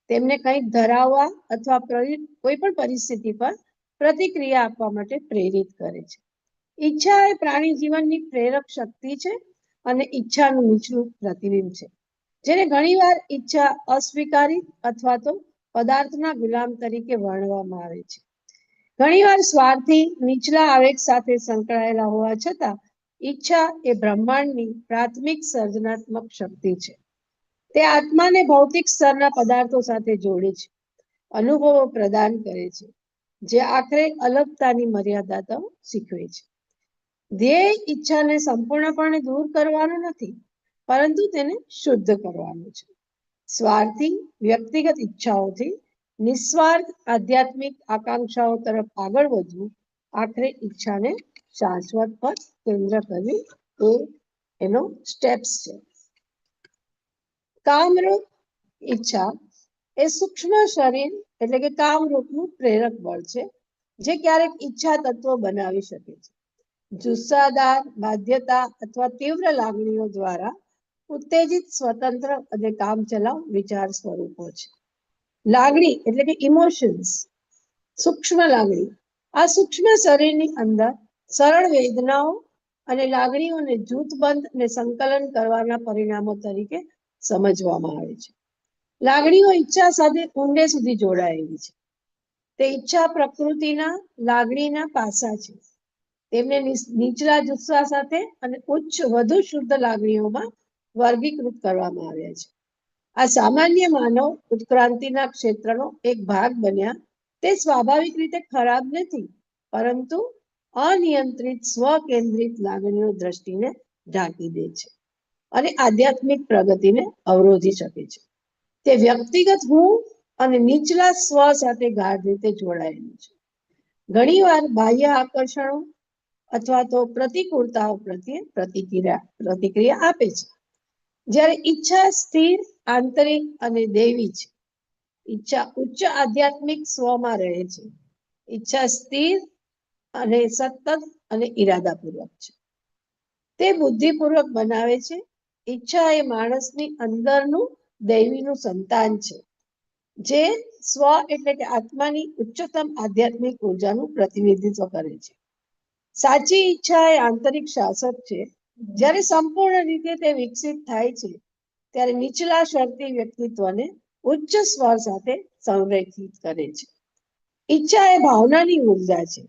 F: તેમને કંઈક ધરાવવા અથવા કોઈ પણ પરિસ્થિતિ પર પ્રતિક્રિયા આપવા માટે પ્રેરિત કરે છે. ઈચ્છા એ પ્રાણી જીવનની પ્રેરક શક્તિ છે અને ઈચ્છાનું નીચલું પ્રતિબિંબ છે, જેને ઘણીવાર ઈચ્છા અસ્વીકારિત અથવા તો પદાર્થના ગુલામ તરીકે વર્ણવવામાં આવે છે. ઘણીવાર સ્વાર્થી નીચલા આવેગ સાથે સંકળાયેલા હોવા છતાં ઈચ્છા એ બ્રહ્માંડની પ્રાથમિક સર્જનાત્મક શક્તિ છે. તે આત્માને ભૌતિક સ્તરના પદાર્થો સાથે જોડે છે, અનુભવો પ્રદાન કરે છે, જે આખરે અલગતાની મર્યાદા શીખવે છે. ધ્યેય ઈચ્છાને સંપૂર્ણપણે દૂર કરવાનું નથી, પરંતુ તેને શુદ્ધ કરવાનું છે. સ્વાર્થી વ્યક્તિગત ઈચ્છાઓથી નિસ્વાર્થ આધ્યાત્મિક આકાંક્ષાઓ તરફ આગળ વધવું, આખરે ઈચ્છાને શાશ્વત પર કેન્દ્ર કરવી, એ એનો સ્ટેપ્સ છે. કામરૂપ ઈચ્છા એ સૂક્ષ્મ શરીર એટલે કે કામરૂપનું પ્રેરક બળ છે, જે ક્યારેક ઈચ્છા તત્વો બનાવી શકે છે. જુસ્સાદાર, બાધ્યતા અથવા તીવ્ર લાગણીઓ દ્વારા ઉત્તેજિત, સ્વતંત્ર અને કામચલાઉ વિચાર સ્વરૂપો છે. લાગણી એટલે કે ઇમોશન્સ, સૂક્ષ્મ લાગણી, આ સૂક્ષ્મ શરીરની અંદર સરળ વેદનાઓ અને લાગણીઓને જૂથબંધ અને સંકલન કરવાના પરિણામો તરીકે સમજવામાં આવે છે. લાગણીઓ ઈચ્છા સાથે ઊંડે સુધી જોડાયેલી છે. તે ઈચ્છા પ્રકૃતિના લાગણીના પાસા છે. તેમને નીચલા જુસ્સા સાથે અને ઉચ્ચ વધુ શુદ્ધ લાગણીઓમાં વર્ગીકૃત કરવામાં આવ્યા છે. આ સામાન્ય માનવ ઉત્ક્રાંતિના ક્ષેત્રનો એક ભાગ બન્યા તે સ્વાભાવિક રીતે ખરાબ નથી, પરંતુ અનિયંત્રિત સ્વકેન્દ્રિત લાગણીઓ દ્રષ્ટિને ઢાંકી દે છે અને આધ્યાત્મિક પ્રગતિને અવરોધી શકે છે. તે વ્યક્તિગત હું અને નીચલા સ્વ સાથે ગાઢ રીતે જોડાયેલું છે. ઘણીવાર બાહ્ય આકર્ષણો અથવા તો પ્રતિકૂળતાઓ પ્રત્યે પ્રતિક્રિયા આપે છે, જ્યારે ઈચ્છા સ્થિર, આંતરિક અને દૈવી છે. ઈચ્છા ઉચ્ચ આધ્યાત્મિક સ્વમાં રહે છે. ઈચ્છા સ્થિર અને સતત અને ઈરાદાપૂર્વક છે. તે બુદ્ધિપૂર્વક બનાવે છે. ઈચ્છા એ માણસની અંદરનું દૈવીનું સંતાન છે, જે સ્વ એટલે કે આત્માની ઉચ્ચતમ આધ્યાત્મિક ઉર્જાનું પ્રતિનિધિત્વ કરે છે. સાચી ઈચ્છા એ આંતરિક શાસક છે. જ્યારે સંપૂર્ણ રીતે તે વિકસિત થાય છે, ત્યારે નીચલા શરતી વ્યક્તિત્વને ઉચ્ચ સ્વર સાથે સંરેખિત કરે છે. ઈચ્છા એ ભાવનાની ઉર્જા છે,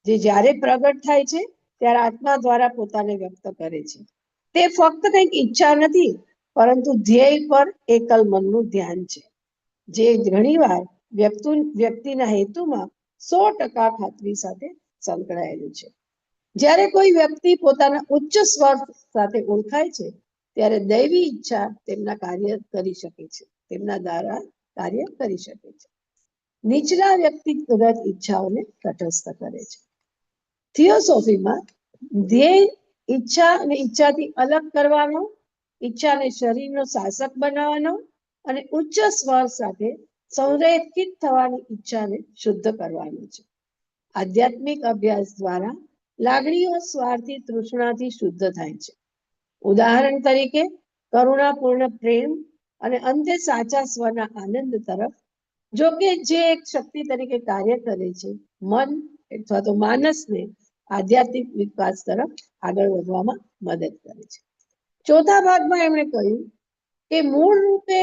F: જે જ્યારે પ્રગટ થાય છે ત્યારે આત્મા દ્વારા પોતાને વ્યક્ત કરે છે. તે ફક્ત કંઈક ઈચ્છા નથી, પરંતુ ધ્યેય પર એકલ મનનું ધ્યાન છે, જે ઘણીવાર વ્યક્તિના હેતુમાં 100% ખાતરી સાથે સંકળાયેલું છે. જ્યારે કોઈ વ્યક્તિ પોતાના ઉચ્ચ સ્વર સાથે ઓળખાય છે, ત્યારે દૈવી ઈચ્છા તેમના દ્વારા કાર્ય કરી શકે છે. નીચલા વ્યક્તિગત ઈચ્છાઓને તટસ્થ કરે છે. થિયોસોફીમાં ધ્યેય ઈચ્છા અને ઈચ્છાથી અલગ કરવાનો, ઈચ્છાને શરીરનો શાસક બનાવવાનો અને ઉચ્ચ સ્વર સાથે સંરેખિત થવાની ઈચ્છાને શુદ્ધ કરવાનો છે. આધ્યાત્મિક અભ્યાસ દ્વારા લાગણીઓ સ્વાર્થી તૃષ્ણાથી શુદ્ધ થાય છે. ઉદાહરણ તરીકે કરુણાપૂર્ણ પ્રેમ અને અંતે સાચા સ્વના આનંદ તરફ. જો કે જે એક શક્તિ તરીકે કાર્ય કરે છે, મન અથવા તો માનસને આધ્યાત્મિક વિકાસ તરફ આગળ વધવામાં મદદ કરે છે. ચોથા ભાગમાં એમણે કહ્યું કે મૂળ રૂપે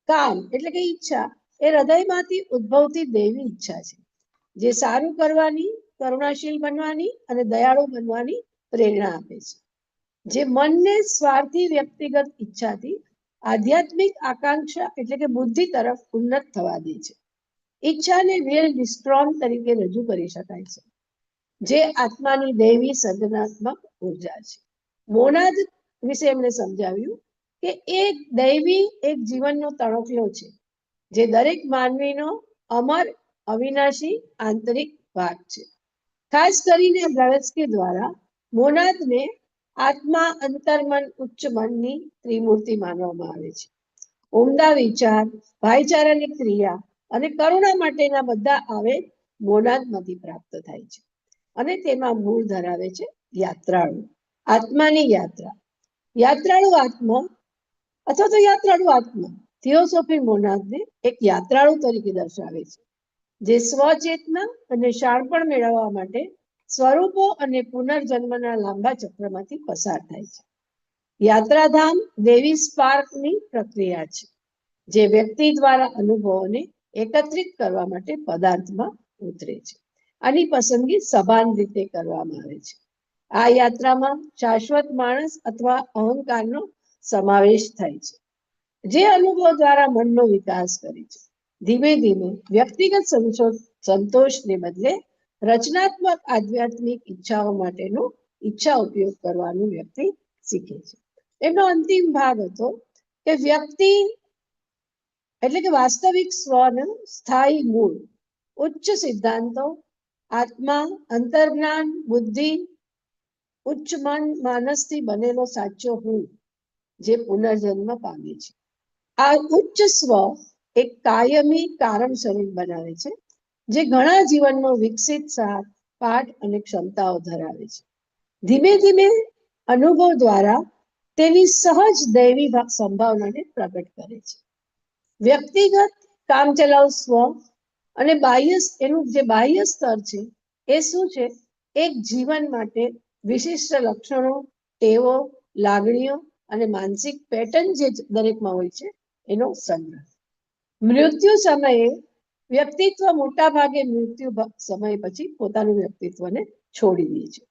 F: કામ એટલે કે ઈચ્છા એ હૃદયમાંથી ઉદ્ભવતી દૈવી ઈચ્છા છે, જે સારું કરવાની, કરુણાશીલ બનવાની અને દયાળુ બનવાની પ્રેરણા આપે છે. જે મનને સ્વાર્થી વ્યક્તિગત ઈચ્છાથી આધ્યાત્મિક આકાંક્ષા એટલે કે બુદ્ધિ તરફ ઉન્નત થવા દે છે. ઈચ્છાને વિલ ડિસ્ટ્રોમ તરીકે રજૂ કરી શકાય છે, જે આત્માની દૈવી સર્જનાત્મક ઉર્જા છે. મોનાદ વિશે એમણે સમજાવ્યું કે એક દૈવી એક જીવનનો તણખલો છે, જે દરેક માનવીનો અમર અવિનાશી આંતરિક ભાગ છે. ખાસ કરીને બ્લાવેટ્સ્કી દ્વારા મોનાદને આત્મા, અંતર્મન, ઉચ્ચ મનની ત્રિમૂર્તિ માનવામાં આવે છે. ઉમદા વિચાર, ભાઈચારાની ક્રિયા અને કરુણા માટેના બધા આવેગ મોનાદમાંથી પ્રાપ્ત થાય છે અને તેમાં મૂળ ધરાવે છે યાત્રાળુ, આત્માની યાત્રા. યાત્રાળુ આત્મા અથવા તો યાત્રાળુ આત્મા થિયોસોફી મોનાદને એક યાત્રાળુ તરીકે દર્શાવે છે, જે સ્વચેતના અને શાણપણ મેળવવા માટે સ્વરૂપો અને પુનર્જન્મના લાંબા ચક્રમાંથી પસાર થાય છે. યાત્રાધામ દેવી સ્પાર્કની પ્રક્રિયા છે, જે વ્યક્તિ દ્વારા અનુભવોને એકત્રિત કરવા માટે પદાર્થમાં ઉતરે છે. આની પસંદગી સભાન રીતે કરવામાં આવે છે. આ યાત્રામાં શાશ્વત માણસ અથવા અહંકારનો સમાવેશ થાય છે, જે અનુભવ દ્વારા મનનો વિકાસ કરે છે. ધીમે ધીમે વ્યક્તિગત સંતોષને બદલે રચનાત્મક આધ્યાત્મિક ઈચ્છાઓ માટેનો ઈચ્છા ઉપયોગ કરવાનું વ્યક્તિ શીખે છે. એનો અંતિમ ભાગ હતો કે વ્યક્તિ એટલે કે વાસ્તવિક સ્વનું સ્થાયી મૂળ, ઉચ્ચ સિદ્ધાંતો, આત્મા, અંતર્જ્ઞાન, બુદ્ધિ, ઉચ્ચ મન, માનસથી બનેલો સાચો હું, જે પુનર્જન્મ પામે છે. આ ઉચ્ચ સ્વ એક કાયમી કારણ શરીર બનાવે છે, જે ઘણા જીવનનો વિકસિત સાર, પાઠ અને ક્ષમતાઓ ધરાવે છે. ધીમે ધીમે અનુભવ દ્વારા તેની સહજ દૈવી સંભાવનાને પ્રગટ કરે છે. વ્યક્તિગત કામચલાઉ સ્વ અને બાહ્ય, એનું જે બાહ્ય સ્તર છે એ શું છે? એક જીવન માટે વિશિષ્ટ લક્ષણો, ટેવો, લાગણીઓ અને માનસિક પેટર્ન જે દરેકમાં હોય છે એનો સંગ્રહ. મૃત્યુ સમયે વ્યક્તિત્વ મોટા ભાગે મૃત્યુ સમય પછી પોતાનું વ્યક્તિત્વને છોડી દે છે.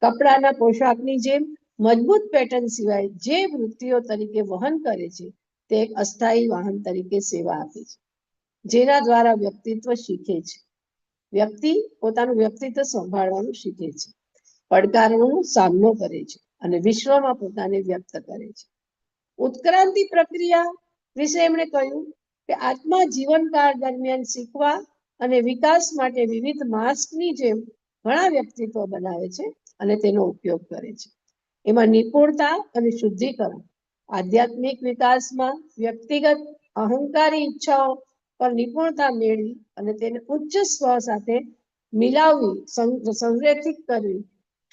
F: કપડાના પોશાકની જેમ મજબૂત પેટર્ન સિવાય જે વૃત્તિઓ તરીકે વહન કરે છે તે એક અસ્થાયી વાહન તરીકે સેવા આપે છે, જેના દ્વારા વ્યક્તિત્વ શીખે છે. વ્યક્તિ પોતાનું વ્યક્તિત્વ સંભાળવાનું શીખે છે, પડકારોનો સામનો કરે છે અને વિશ્વમાં પોતાને વ્યક્ત કરે છે. ઉત્ક્રાંતિ પ્રક્રિયા વિશે એમણે કહ્યું કે આત્મા જીવનકાળ દરમિયાન શીખવા અને વિકાસ માટે વિવિધ માસ્કની જેમ ઘણા વ્યક્તિત્વ બનાવે છે અને તેનો ઉપયોગ કરે છે. એમાં નિપુણતા અને શુદ્ધિકરણ, આધ્યાત્મિક વિકાસમાં વ્યક્તિગત અહંકારી ઈચ્છાઓ પર નિપુણતા મેળવી અને તેને ઉચ્ચ સ્વ સાથે મિલાવવી, સંરેખિત કરવી,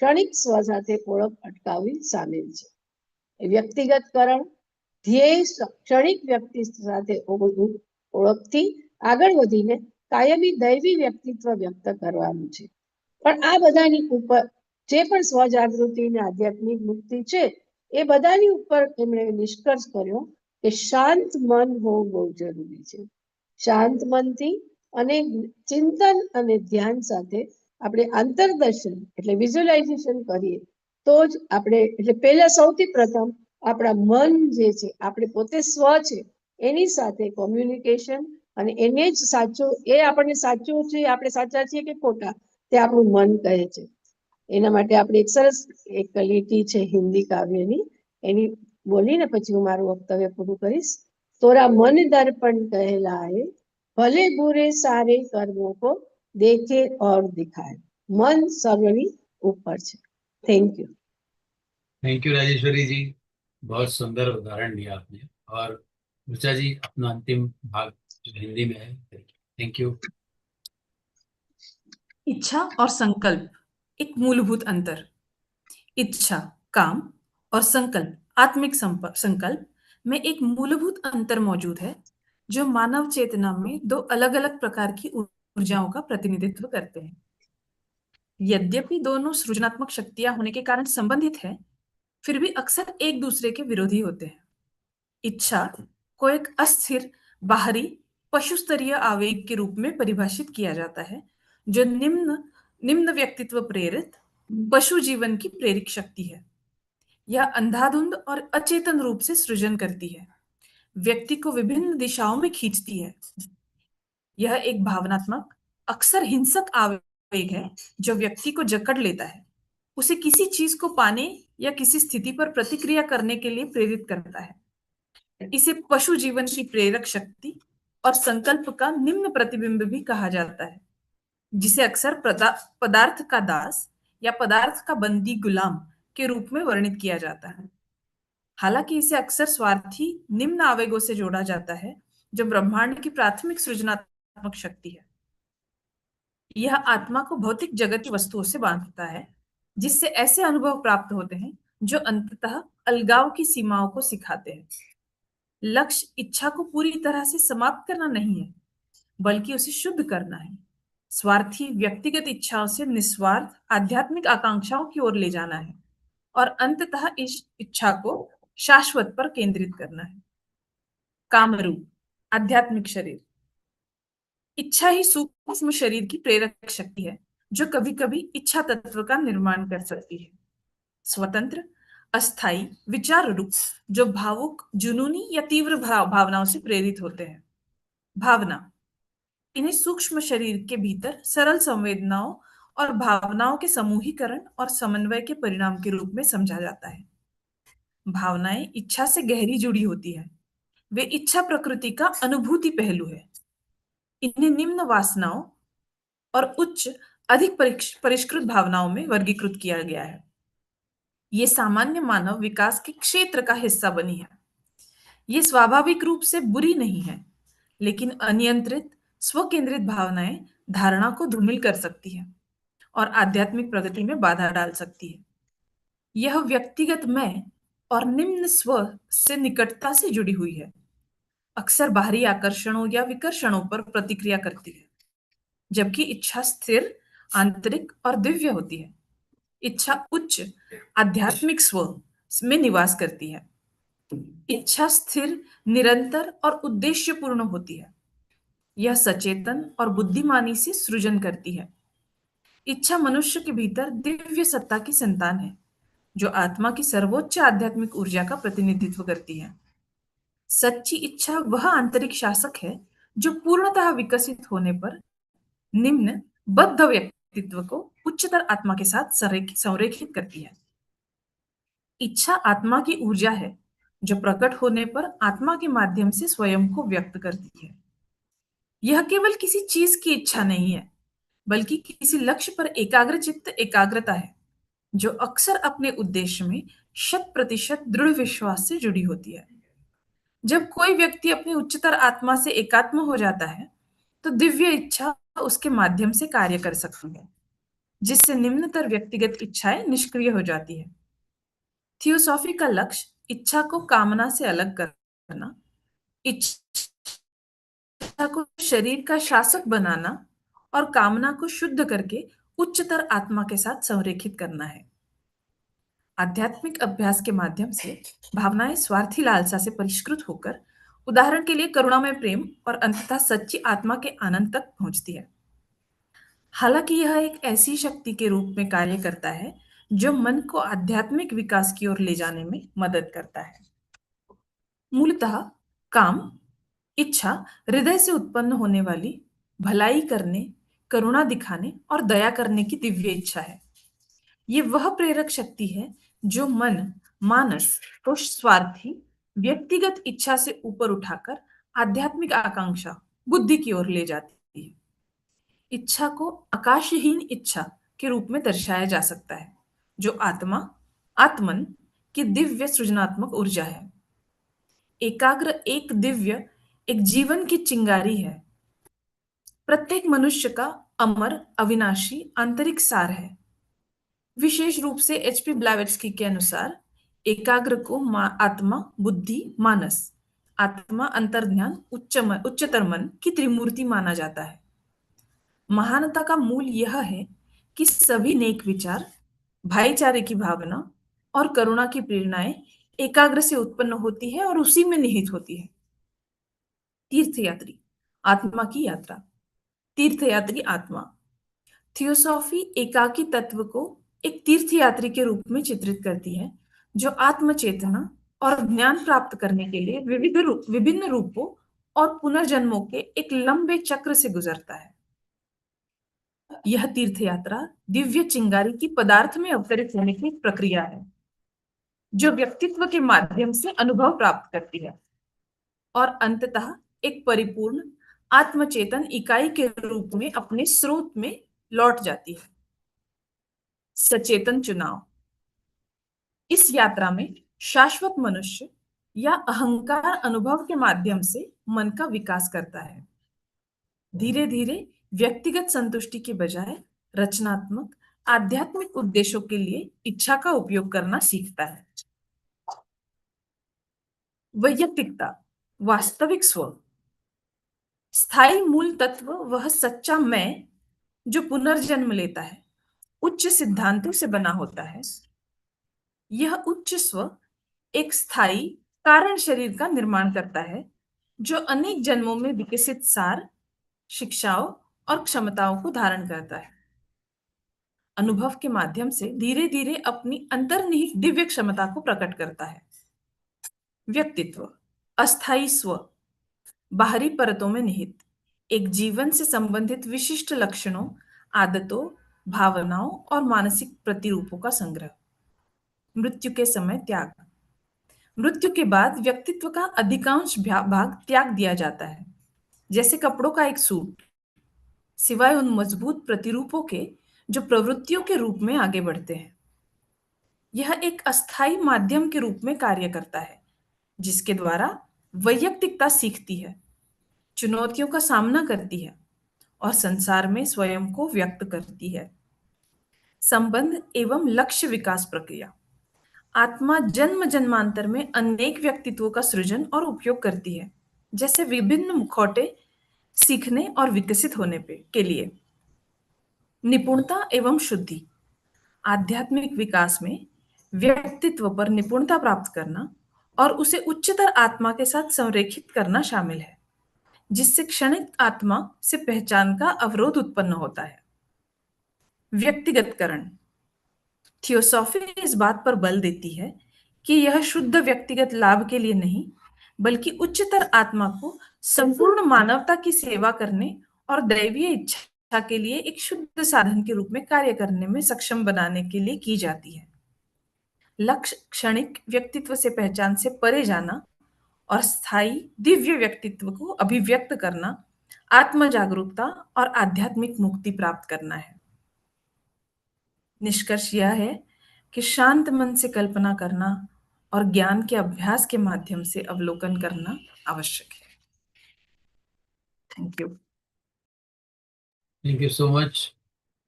F: ક્ષણિક સ્વ સાથે ઓળખ અટકાવવી સામેલ છે. વ્યક્તિગતકરણ ધ્યેય ક્ષણિક વ્યક્તિ સાથે ઓળખથી આગળ વધીને કાયમી દૈવી વ્યક્તિત્વ વ્યક્ત કરવાનું છે. પણ આ બધાની ઉપર જે પણ સ્વજાગૃતિ અને આધ્યાત્મિક મુક્તિ છે એ બધાની ઉપર એમણે નિષ્કર્ષ કર્યો કે શાંત મન હોવું બહુ જરૂરી છે. શાંત મનથી અને ચિંતન અને ધ્યાન સાથે આપણે આંતરદર્શન એટલે વિઝ્યુલાઇઝેશન કરીએ તો જ આપણે, એટલે પહેલા સૌથી પ્રથમ આપણા મન જે છે, આપણે પોતે સ્વ છે એની સાથે કોમ્યુનિકેશન, અને એને જ સાચું, એ આપણને સાચું છે, આપણે સાચા છીએ કે ખોટા તે આપણું મન કહે છે. એના માટે આપણે એક સરસ એક લીટી છે હિન્દી કાવ્યની, એની બોલીને પછી હું મારું વક્તવ્ય પૂરું કરીશ. તોરા મન દર્પણ કહેલાય, ભલે બુરે સારે કર્મો કો देखे और दिखाए. मन सर्वनी ऊपर છે. Thank you.
A: Thank you Rajeshwari ji, बहुत सुंदर उदाहरण दिया आपने। और ऋचा जी, अपना अंतिम भाग जो हिंदी में है, थैंक यू।
G: इच्छा और संकल्प, एक मूलभूत अंतर। इच्छा काम और संकल्प आत्मिक संकल्प में एक मूलभूत अंतर मौजूद है, जो मानव चेतना में दो अलग अलग प्रकार की ऊर्जाओं का प्रतिनिधित्व करते हैं। यद्यपि दोनों सृजनात्मक शक्तियां होने के कारण संबंधित हैं, फिर भी अक्सर एक दूसरे के विरोधी होते हैं। इच्छा को एक अस्थिर बाहरी पशु स्तरीय आवेग के रूप में परिभाषित किया जाता है, जो निम्न व्यक्तित्व प्रेरित पशु जीवन की प्रेरक शक्ति है। यह अंधाधुंध और अचेतन रूप से सृजन करती है, व्यक्ति को विभिन्न दिशाओं में खींचती है। यह एक भावनात्मक, अक्सर हिंसक आवेग है, जो व्यक्ति को जकड़ लेता है, उसे किसी चीज को पाने या किसी स्थिति पर प्रतिक्रिया करने के लिए प्रेरित करता है। इसे पशु जीवन की प्रेरक शक्ति और संकल्प का निम्न प्रतिबिंब भी कहा जाता है, जिसे अक्सर पदार्थ का दास या पदार्थ का बंदी गुलाम के रूप में वर्णित किया जाता है। हालांकि इसे अक्सर स्वार्थी निम्न आवेगों से जोड़ा जाता है, जो ब्रह्मांड की प्राथमिक सृजनात्मक शक्ति है। यह आत्मा को भौतिक जगत की वस्तुओं से बांधता है, जिससे ऐसे अनुभव प्राप्त होते हैं जो अंततः अलगाव की सीमाओं को सिखाते हैं। लक्ष्य इच्छा को पूरी तरह से समाप्त करना नहीं है, बल्कि उसे शुद्ध करना है। स्वार्थी व्यक्तिगत इच्छाओं से निस्वार्थ आध्यात्मिक आकांक्षाओं की ओर ले जाना है, और अंततः इस इच्छा को शाश्वत पर केंद्रित करना है। कामरूप आध्यात्मिक शरीर, इच्छा ही सूक्ष्म शरीर की प्रेरक शक्ति है, जो कभी कभी इच्छा तत्व का निर्माण कर सकती है। स्वतंत्र अस्थाई विचार रूप, जो भावुक, जुनूनी या तीव्र भावनाओं से प्रेरित होते हैं। भावना, इन्हें सूक्ष्म शरीर के भीतर सरल संवेदनाओं और भावनाओं के समूहीकरण और समन्वय के परिणाम के रूप में समझा जाता है। भावनाएं इच्छा से गहरी जुड़ी होती है, वे इच्छा प्रकृति का अनुभूति पहलू है। इन्हें निम्न वासनाओं और उच्च अधिक परिष्कृत भावनाओं में वर्गीकृत किया गया है। ये सामान्य मानव विकास के क्षेत्र का हिस्सा बनी है। ये स्वाभाविक रूप से बुरी नहीं है, लेकिन अनियंत्रित स्वकेंद्रित भावनाएं धारणा को धूमिल कर सकती है और आध्यात्मिक प्रगति में बाधा डाल सकती है। यह व्यक्तिगत मैं और निम्न स्व से निकटता से जुड़ी हुई है, अक्सर बाहरी आकर्षणों या विकर्षणों पर प्रतिक्रिया करती है, जबकि इच्छा स्थिर, आंतरिक और दिव्य होती है। इच्छा उच्च आध्यात्मिक स्व में निवास करती है। इच्छा स्थिर, निरंतर और उद्देश्यपूर्ण होती है। यह सचेतन और बुद्धिमानी से सृजन करती है। इच्छा मनुष्य के भीतर दिव्य सत्ता की संतान है, जो आत्मा की सर्वोच्च आध्यात्मिक ऊर्जा का प्रतिनिधित्व करती है। सच्ची इच्छा वह आंतरिक शासक है जो पूर्णतः विकसित होने पर निम्न बद्ध व्यक्तित्व को उच्चतर आत्मा के साथ संरेखित करती है। इच्छा आत्मा की ऊर्जा है जो प्रकट होने पर आत्मा के माध्यम से स्वयं को व्यक्त करती है। यह केवल किसी चीज की इच्छा नहीं है, बल्कि किसी लक्ष्य पर एकाग्रचित्त एकाग्रता है, जो अक्सर अपने उद्देश्य में 100% दृढ़ विश्वास से जुड़ी होती है। जब कोई व्यक्ति अपनी उच्चतर आत्मा से एकात्म हो जाता है, तो दिव्य इच्छा उसके माध्यम से कार्य कर सकती है, जिससे निम्नतर व्यक्तिगत इच्छाएं निष्क्रिय हो जाती है। थियोसॉफी का लक्ष्य इच्छा को कामना से अलग करना, इच्छा को शरीर का शासक बनाना और कामना को शुद्ध करके उच्चतर आत्मा के साथ संरेखित करना है। आध्यात्मिक अभ्यास के माध्यम से भावनाएं स्वार्थी लालसा से परिष्कृत होकर, उदाहरण के लिए करुणामय प्रेम और अंततः सच्ची आत्मा के आनंद तक पहुंचती है। हालांकि यह एक ऐसी शक्ति के रूप में कार्य करता है जो मन को आध्यात्मिक विकास की ओर ले जाने में मदद करता है। मूलतः काम, इच्छा हृदय से उत्पन्न होने वाली भलाई करने, करुणा दिखाने और दया करने की दिव्य इच्छा है। ये वह प्रेरक शक्ति है जो मन, मानस को स्वार्थी व्यक्तिगत इच्छा से ऊपर उठाकर आध्यात्मिक आकांक्षा, बुद्धि की ओर ले जाती है। इच्छा को आकाशहीन इच्छा के रूप में दर्शाया जा सकता है, जो आत्मा, आत्मन की दिव्य सृजनात्मक ऊर्जा है। एकाग्र एक दिव्य, एक जीवन की चिंगारी है। प्रत्येक मनुष्य का अमर, अविनाशी आंतरिक सार है। विशेष रूप से HP ब्लावेट्स्की के अनुसार एकाग्र को आत्मा, बुद्धि, मानस, आत्मा, अंतर्ज्ञान, उच्चतर मन की त्रिमूर्ति माना जाता है। महानता का मूल यह है कि सभी नेक विचार, भाईचारे की भावना और करुणा की प्रेरणाएं एकाग्र से उत्पन्न होती है और उसी में निहित होती है। तीर्थयात्री, आत्मा की यात्रा। तीर्थयात्री आत्मा। थियोसॉफी एकाकी तत्व को एक तीर्थयात्री के रूप में चित्रित करती है, जो आत्मचेतना और ज्ञान प्राप्त करने के लिए विभिन्न रूपों और पुनर्जन्मों के एक लंबे चक्र से गुजरता है। यह तीर्थयात्रा दिव्य चिंगारी की पदार्थ में अवतरित होने की प्रक्रिया है, जो व्यक्तित्व के माध्यम से अनुभव प्राप्त करती है और अंततः एक परिपूर्ण आत्मचेतन इकाई के रूप में अपने स्रोत में लौट जाती है। सचेतन चुनाव। इस यात्रा में शाश्वत मनुष्य या अहंकार अनुभव के माध्यम से मन का विकास करता है। धीरे धीरे व्यक्तिगत संतुष्टि के बजाय रचनात्मक आध्यात्मिक उद्देश्यों के लिए इच्छा का उपयोग करना सीखता है। वैयक्तिकता, वास्तविक स्व। स्थायी मूल तत्व वह सच्चा मैं जो पुनर्जन्म लेता है, उच्च सिद्धांतों से बना होता है। यह उच्च स्व एक स्थायी कारण शरीर का निर्माण करता है, जो अनेक जन्मों में विकसित सार, शिक्षाओं और क्षमताओं को धारण करता है। अनुभव के माध्यम से धीरे धीरे अपनी अंतर्निहित दिव्य क्षमता को प्रकट करता है। व्यक्तित्व, अस्थायी स्व, बाहरी परतों में निहित, एक जीवन से संबंधित विशिष्ट लक्षणों, आदतों, भावनाओं और मानसिक प्रतिरूपों का संग्रह। मृत्यु के समय त्याग। मृत्यु के बाद व्यक्तित्व का अधिकांश भाग त्याग दिया जाता है, जैसे कपड़ों का एक सूट, सिवाय उन मजबूत प्रतिरूपों के जो प्रवृत्तियों के रूप में आगे बढ़ते हैं। यह एक अस्थायी माध्यम के रूप में कार्य करता है, जिसके द्वारा वैयक्तिकता सीखती है, चुनौतियों का सामना करती है और संसार में स्वयं को व्यक्त करती है। संबंध एवं लक्ष्य विकास प्रक्रिया। आत्मा जन्म जन्मांतर में अनेक व्यक्तित्वों का सृजन और उपयोग करती है, जैसे विभिन्न मुखौटे सीखने और विकसित होने के लिए। निपुणता एवं शुद्धि। आध्यात्मिक विकास में व्यक्तित्व पर निपुणता प्राप्त करना और उसे उच्चतर आत्मा के साथ संरेखित करना शामिल है, जिससे क्षणिक आत्मा से पहचान का अवरोध उत्पन्न होता है। व्यक्तिगतकरण। थियोसॉफी इस बात पर बल देती है कि यह शुद्ध व्यक्तिगत लाभ के लिए नहीं, बल्कि उच्चतर आत्मा को संपूर्ण मानवता की सेवा करने और दैवीय इच्छा के लिए एक शुद्ध साधन के रूप में कार्य करने में सक्षम बनाने के लिए की जाती है। लक्ष्य क्षणिक व्यक्तित्व से पहचान से परे जाना और स्थायी दिव्य व्यक्तित्व को अभिव्यक्त करना, आत्म जागरूकता और आध्यात्मिक मुक्ति प्राप्त करना है। निष्कर्ष यह है कि शांत मन से कल्पना करना और ज्ञान के अभ्यास के माध्यम से अवलोकन करना आवश्यक है। Thank you.
A: Thank you so much.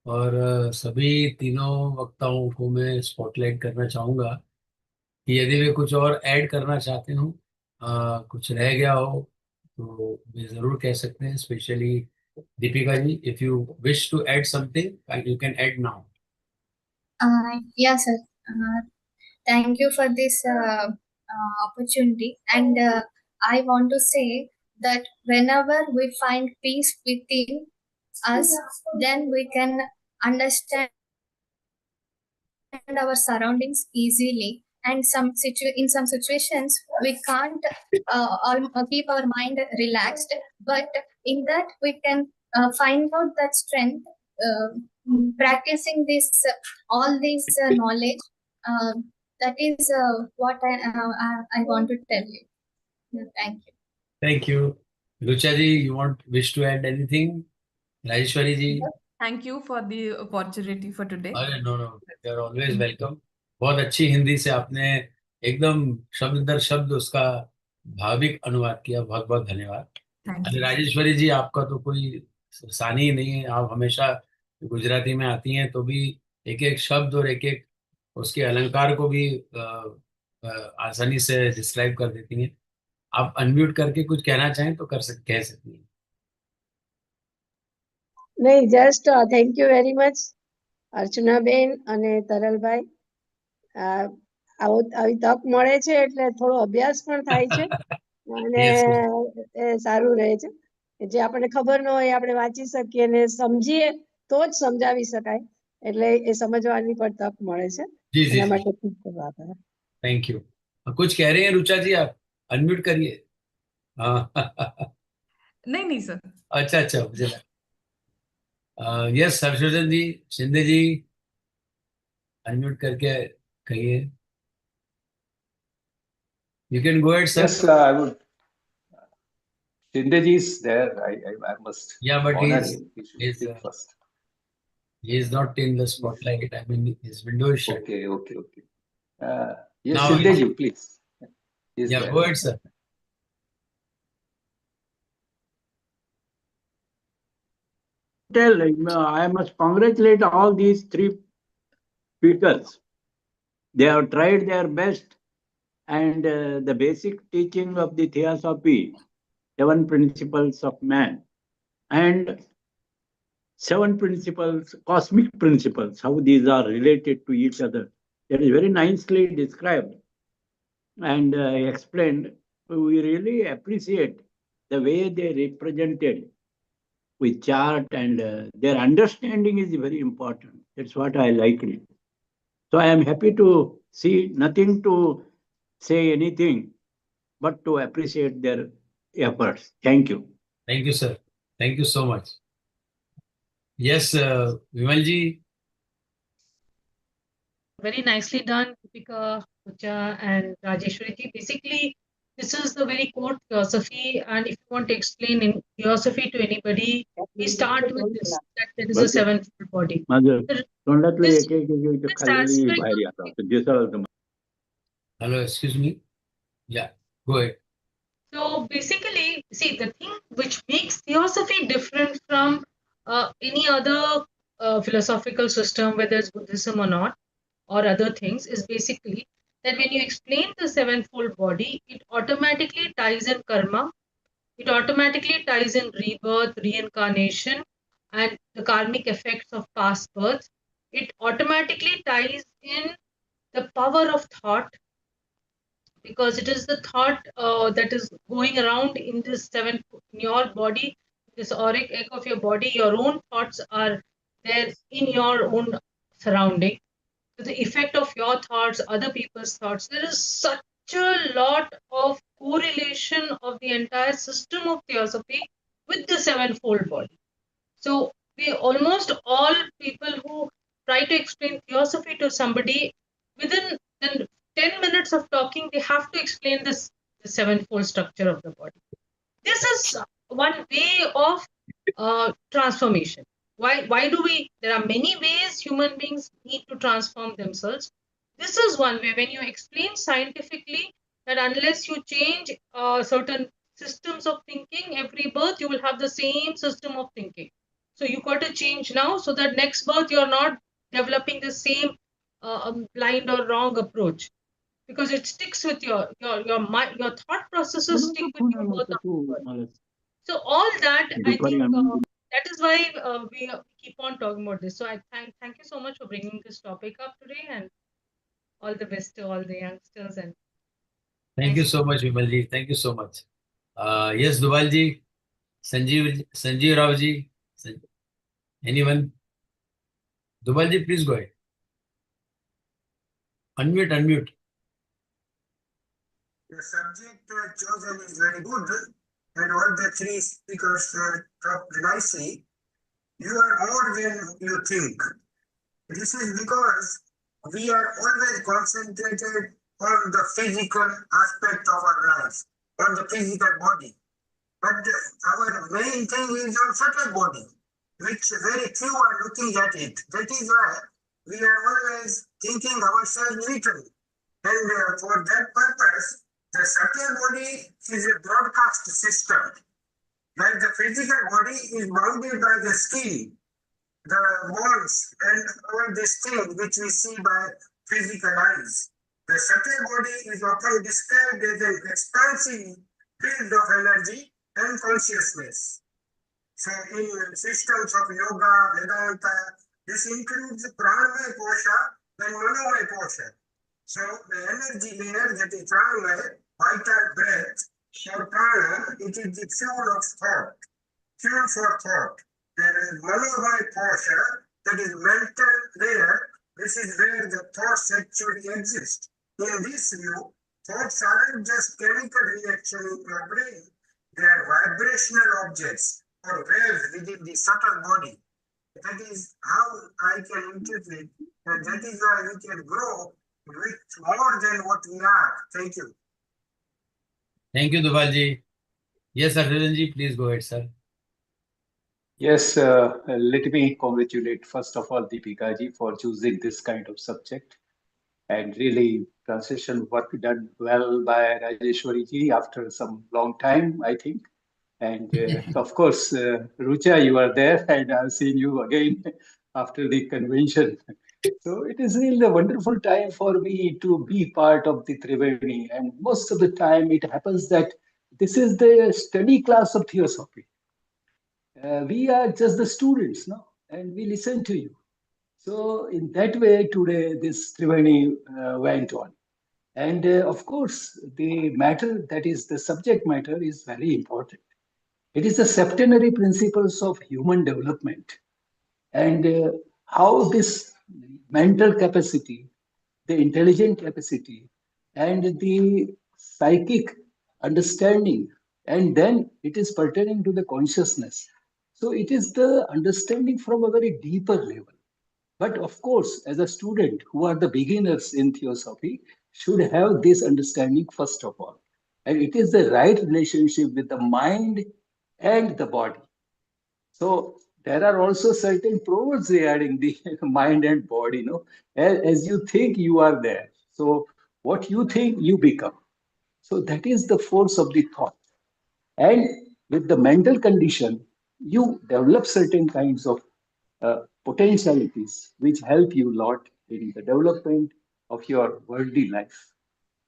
A: और सभी तीनों वक्ताओं को मैं स्पॉटलाइट करना चाहूँगा कि यदि वे कुछ और ऐड करना चाहते हो, कुछ रह गया हो तो वे ज़रूर कह सकते हैं। Specially Deepika ji, if you wish to add something you can add now.
D: Yeah, sir. Thank you for this opportunity. And I want to say that whenever we find peace within us, then we can understand our surroundings easily. And in some situations, we can't keep our mind relaxed. But in that, we can find out that strength. Practicing this, all this knowledge. That is what I want to tell you. Yeah, thank you.
A: Thank you. Rucha ji, you wish to add anything? Rajeshwari ji?
G: Thank you for the opportunity for today.
A: अरे no no, you are always welcome. बहुत अच्छी हिंदी से आपने एकदम शब्द दर शब्द उसका भाविक अनुवाद किया। बहुत बहुत धन्यवाद।
G: Thank
A: अरे
G: you.
A: राजेश्वरी जी, आपका तो कोई सानी ही नहीं है। आप हमेशा गुजराती में आती हैं तो भी एक एक शब्द और एक एक उसके अलंकार को भी आसानी से डिस्क्राइब कर देती हैं। आप अनम्यूट करके कुछ कहना चाहें तो कह सकती हैं।
F: નહીં, just thank you very much Archanaben અને તરલભાઈ. આવી તક મળે છે એટલે થોડો અભ્યાસ પણ થાય છે અને
A: Yes, yes.
F: એ સારું રહે છે. જે આપણને ખબર ન હોય આપણે વાંચી શકીએ ને સમજીએ તો જ સમજાવી શકાય, એટલે એ समझવાની પણ તક મળે છે.
A: जी जी
F: એના
A: जी,
F: માટે ખૂબ ખૂબ આભાર.
A: Thank you. कुछ कह रहे हैं रुचा जी, आप अनम्यूट करिए। हाँ
G: नहीं सर।
A: अच्छा अच्छा, मुझे लगा। यस हर्षवर्धन जी, शिंदे जी, अनम्यूट करके कहिए। You can go ahead sir.
B: Yes, I would. Shindeji is there. I must
A: Yeah, but
B: honor him. He should
A: he's
B: speak first.
A: he is not in the spotlight. I mean, his window is shut.
B: Okay. Yes,
A: Now
B: Shindeji, please. He is
A: yeah,
B: there.
A: go ahead, sir.
C: I must congratulate all these three speakers. They have tried their best, and the basic teaching of the Theosophy, 7 principles of man, and 7 principles, cosmic principles, how these are related to each other. That is very nicely described and explained. We really appreciate the way they represented with chart, and their understanding is very important. That's what I liked it. So I am happy to see, nothing to say anything, but to appreciate their efforts. Thank you.
A: Thank you, sir. Thank you so much. Yes, Vimal ji.
H: Very nicely done, Deepika Puja and Rajeshwari. Basically, this is the very core theosophy, and if you want to explain in theosophy to anybody, we start with this, that there is a sevenfold body.
C: तोंडातलं
H: This,
C: एक एक एक
H: this
C: खाल्लेली
H: aspect
C: बाहेर
H: of
C: येतात दिसाळ
A: Hello, excuse me. Yeah, go ahead.
H: So basically, see, the thing which makes theosophy different from any other philosophical system, whether it's Buddhism or not, or other things, is basically that when you explain the sevenfold body, it automatically ties in karma, it automatically ties in rebirth, reincarnation, and the karmic effects of past births. It automatically ties in the power of thought, because it is the thought that is going around in this seven in your body, this auric egg of your body. Your own thoughts are there in your own surrounding. So the effect of your thoughts, other people's thoughts, there is such a lot of correlation of the entire system of theosophy with the sevenfold body. So we almost all people who try to explain theosophy to somebody, within then 10 minutes of talking, they have to explain this the sevenfold structure of the body. This is one way of transformation. Why do we? There are many ways human beings need to transform themselves. This is one way. When you explain scientifically that unless you change certain systems of thinking, every birth you will have the same system of thinking. So you got to change now, so that next birth you're not developing the same blind or wrong approach, because it sticks with your mind, your thought processes stick with you both afterwards. So all that, I think that is why we keep on talking about this. So I thank you so much for bringing this topic up today, and all the best to all the youngsters. And
A: Thank you so much, Vimalji. Thank you so much. Yes, Duvalji, Sanjeev Raoji, anyone? Duvalji, please go ahead. Unmute.
I: The subject chosen is very good, and all the three speakers talked nicely. You are more than you think. This is because we are always concentrated on the physical aspect of our life, on the physical body. But our main thing is on subtle body, which very few are looking at it. That is why we are always thinking ourselves little. And for that purpose, the subtle body is a broadcast system. Like the physical body is bounded by the skin, the walls, and all these things which we see by physical eyes. The subtle body is often described as an expansive field of energy and consciousness. So in systems of yoga, Vedanta, this includes pranamaya kosha and manomaya kosha. So the energy layer, that is pranamaya, vital breath, or prana, it is the fuel of thought, fuel for thought. There is manomaya kosha, that is mental layer. This is where the thoughts actually exist. In this view, thoughts aren't just chemical reaction in your brain, they are vibrational objects or waves within the subtle body. That is how I can interpret, and that is why we can grow with more than what we are. Thank you.
A: Thank you, Duvalji. Yes, Arvind, please go ahead, sir.
J: Yes, let me congratulate first of all Deepika ji for choosing this kind of subject, and really translation work done well by Rajeshwari ji after some long time, I think. And of course, Rucha, you are there, and I've seen you again after the convention. So it is really a wonderful time for me to be part of the Triveni. And most of the time it happens that this is the study class of Theosophy. We are just the students, no? And we listen to you. So in that way, today this Triveni went on. And of course, the matter, that is the subject matter, is very important. It is the septenary principles of human development, and how this mental capacity, the intelligent capacity, and the psychic understanding, and then it is pertaining to the consciousness. So it is the understanding from a very deeper level. But of course, as a student who are the beginners in Theosophy, should have this understanding first of all. And it is the right relationship with the mind and the body. So there are also certain proverbs regarding the mind and body. As you think, you are there. So what you think, you become. So that is the force of the thought. And with the mental condition, you develop certain kinds of potentialities which help you a lot in the development of your worldly life.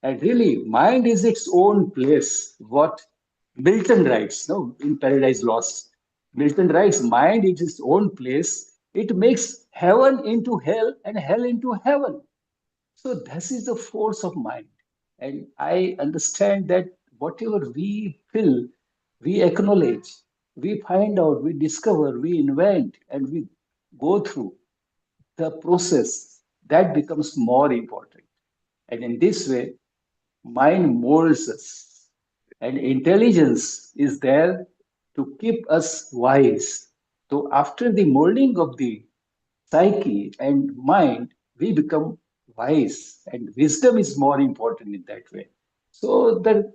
J: And really, mind is its own place. What Milton writes, no, in Paradise Lost. Milton writes, mind is its own place. It makes heaven into hell and hell into heaven. So this is the force of mind. And I understand that whatever we feel, we acknowledge, we find out, we discover, we invent, and we go through the process that becomes more important. And in this way, mind molds us, and intelligence is there to keep us wise. So, after the molding of the psyche and mind, we become wise, and wisdom is more important in that way. So, the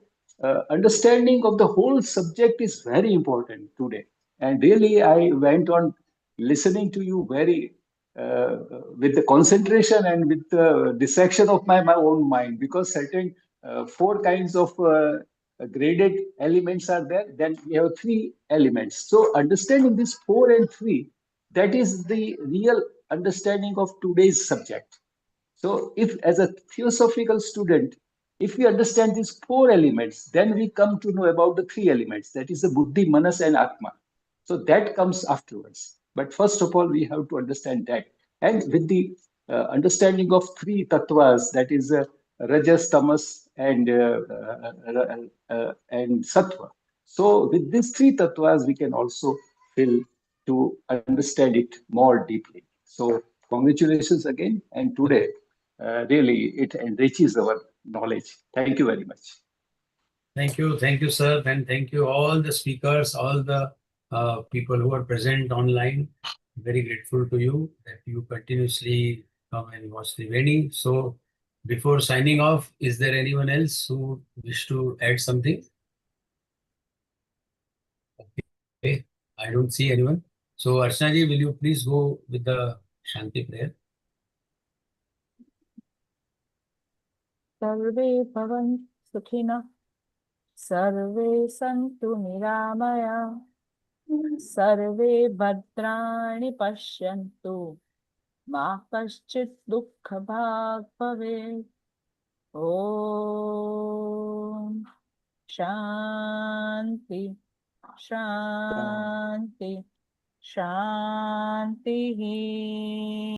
J: understanding of the whole subject is very important today. And really, I went on listening to you very with the concentration and with the dissection of my own mind, because certain four kinds of graded elements are there. Then we have three elements. So, understanding this four and three, that is the real understanding of today's subject. So, if as a theosophical student, if we understand these four elements, then we come to know about the three elements, that is the Buddhi, Manas, and Atma. So, that comes afterwards. But first of all, we have to understand that. And with the understanding of three tattvas, that is Rajas, Tamas, and Sattva. So, with these three tattvas, we can also feel to understand it more deeply. So, congratulations again. And today, really, it enriches our knowledge. Thank you very much.
A: Thank you, sir, and thank you all the speakers, all the people who are present online. Very grateful to you that you continuously come and watch the wedding. So, before signing off, is there anyone else who wish to add something? Okay, I don't see anyone. So, Archana ji, will you please go with the Shanti prayer?
E: Sarve bhavan sukhina, sarve santu niramaya, sarve bhadrani pashyantu, ma kaschit dukkha bhag bhavet. Om Shanti Shanti Shanti.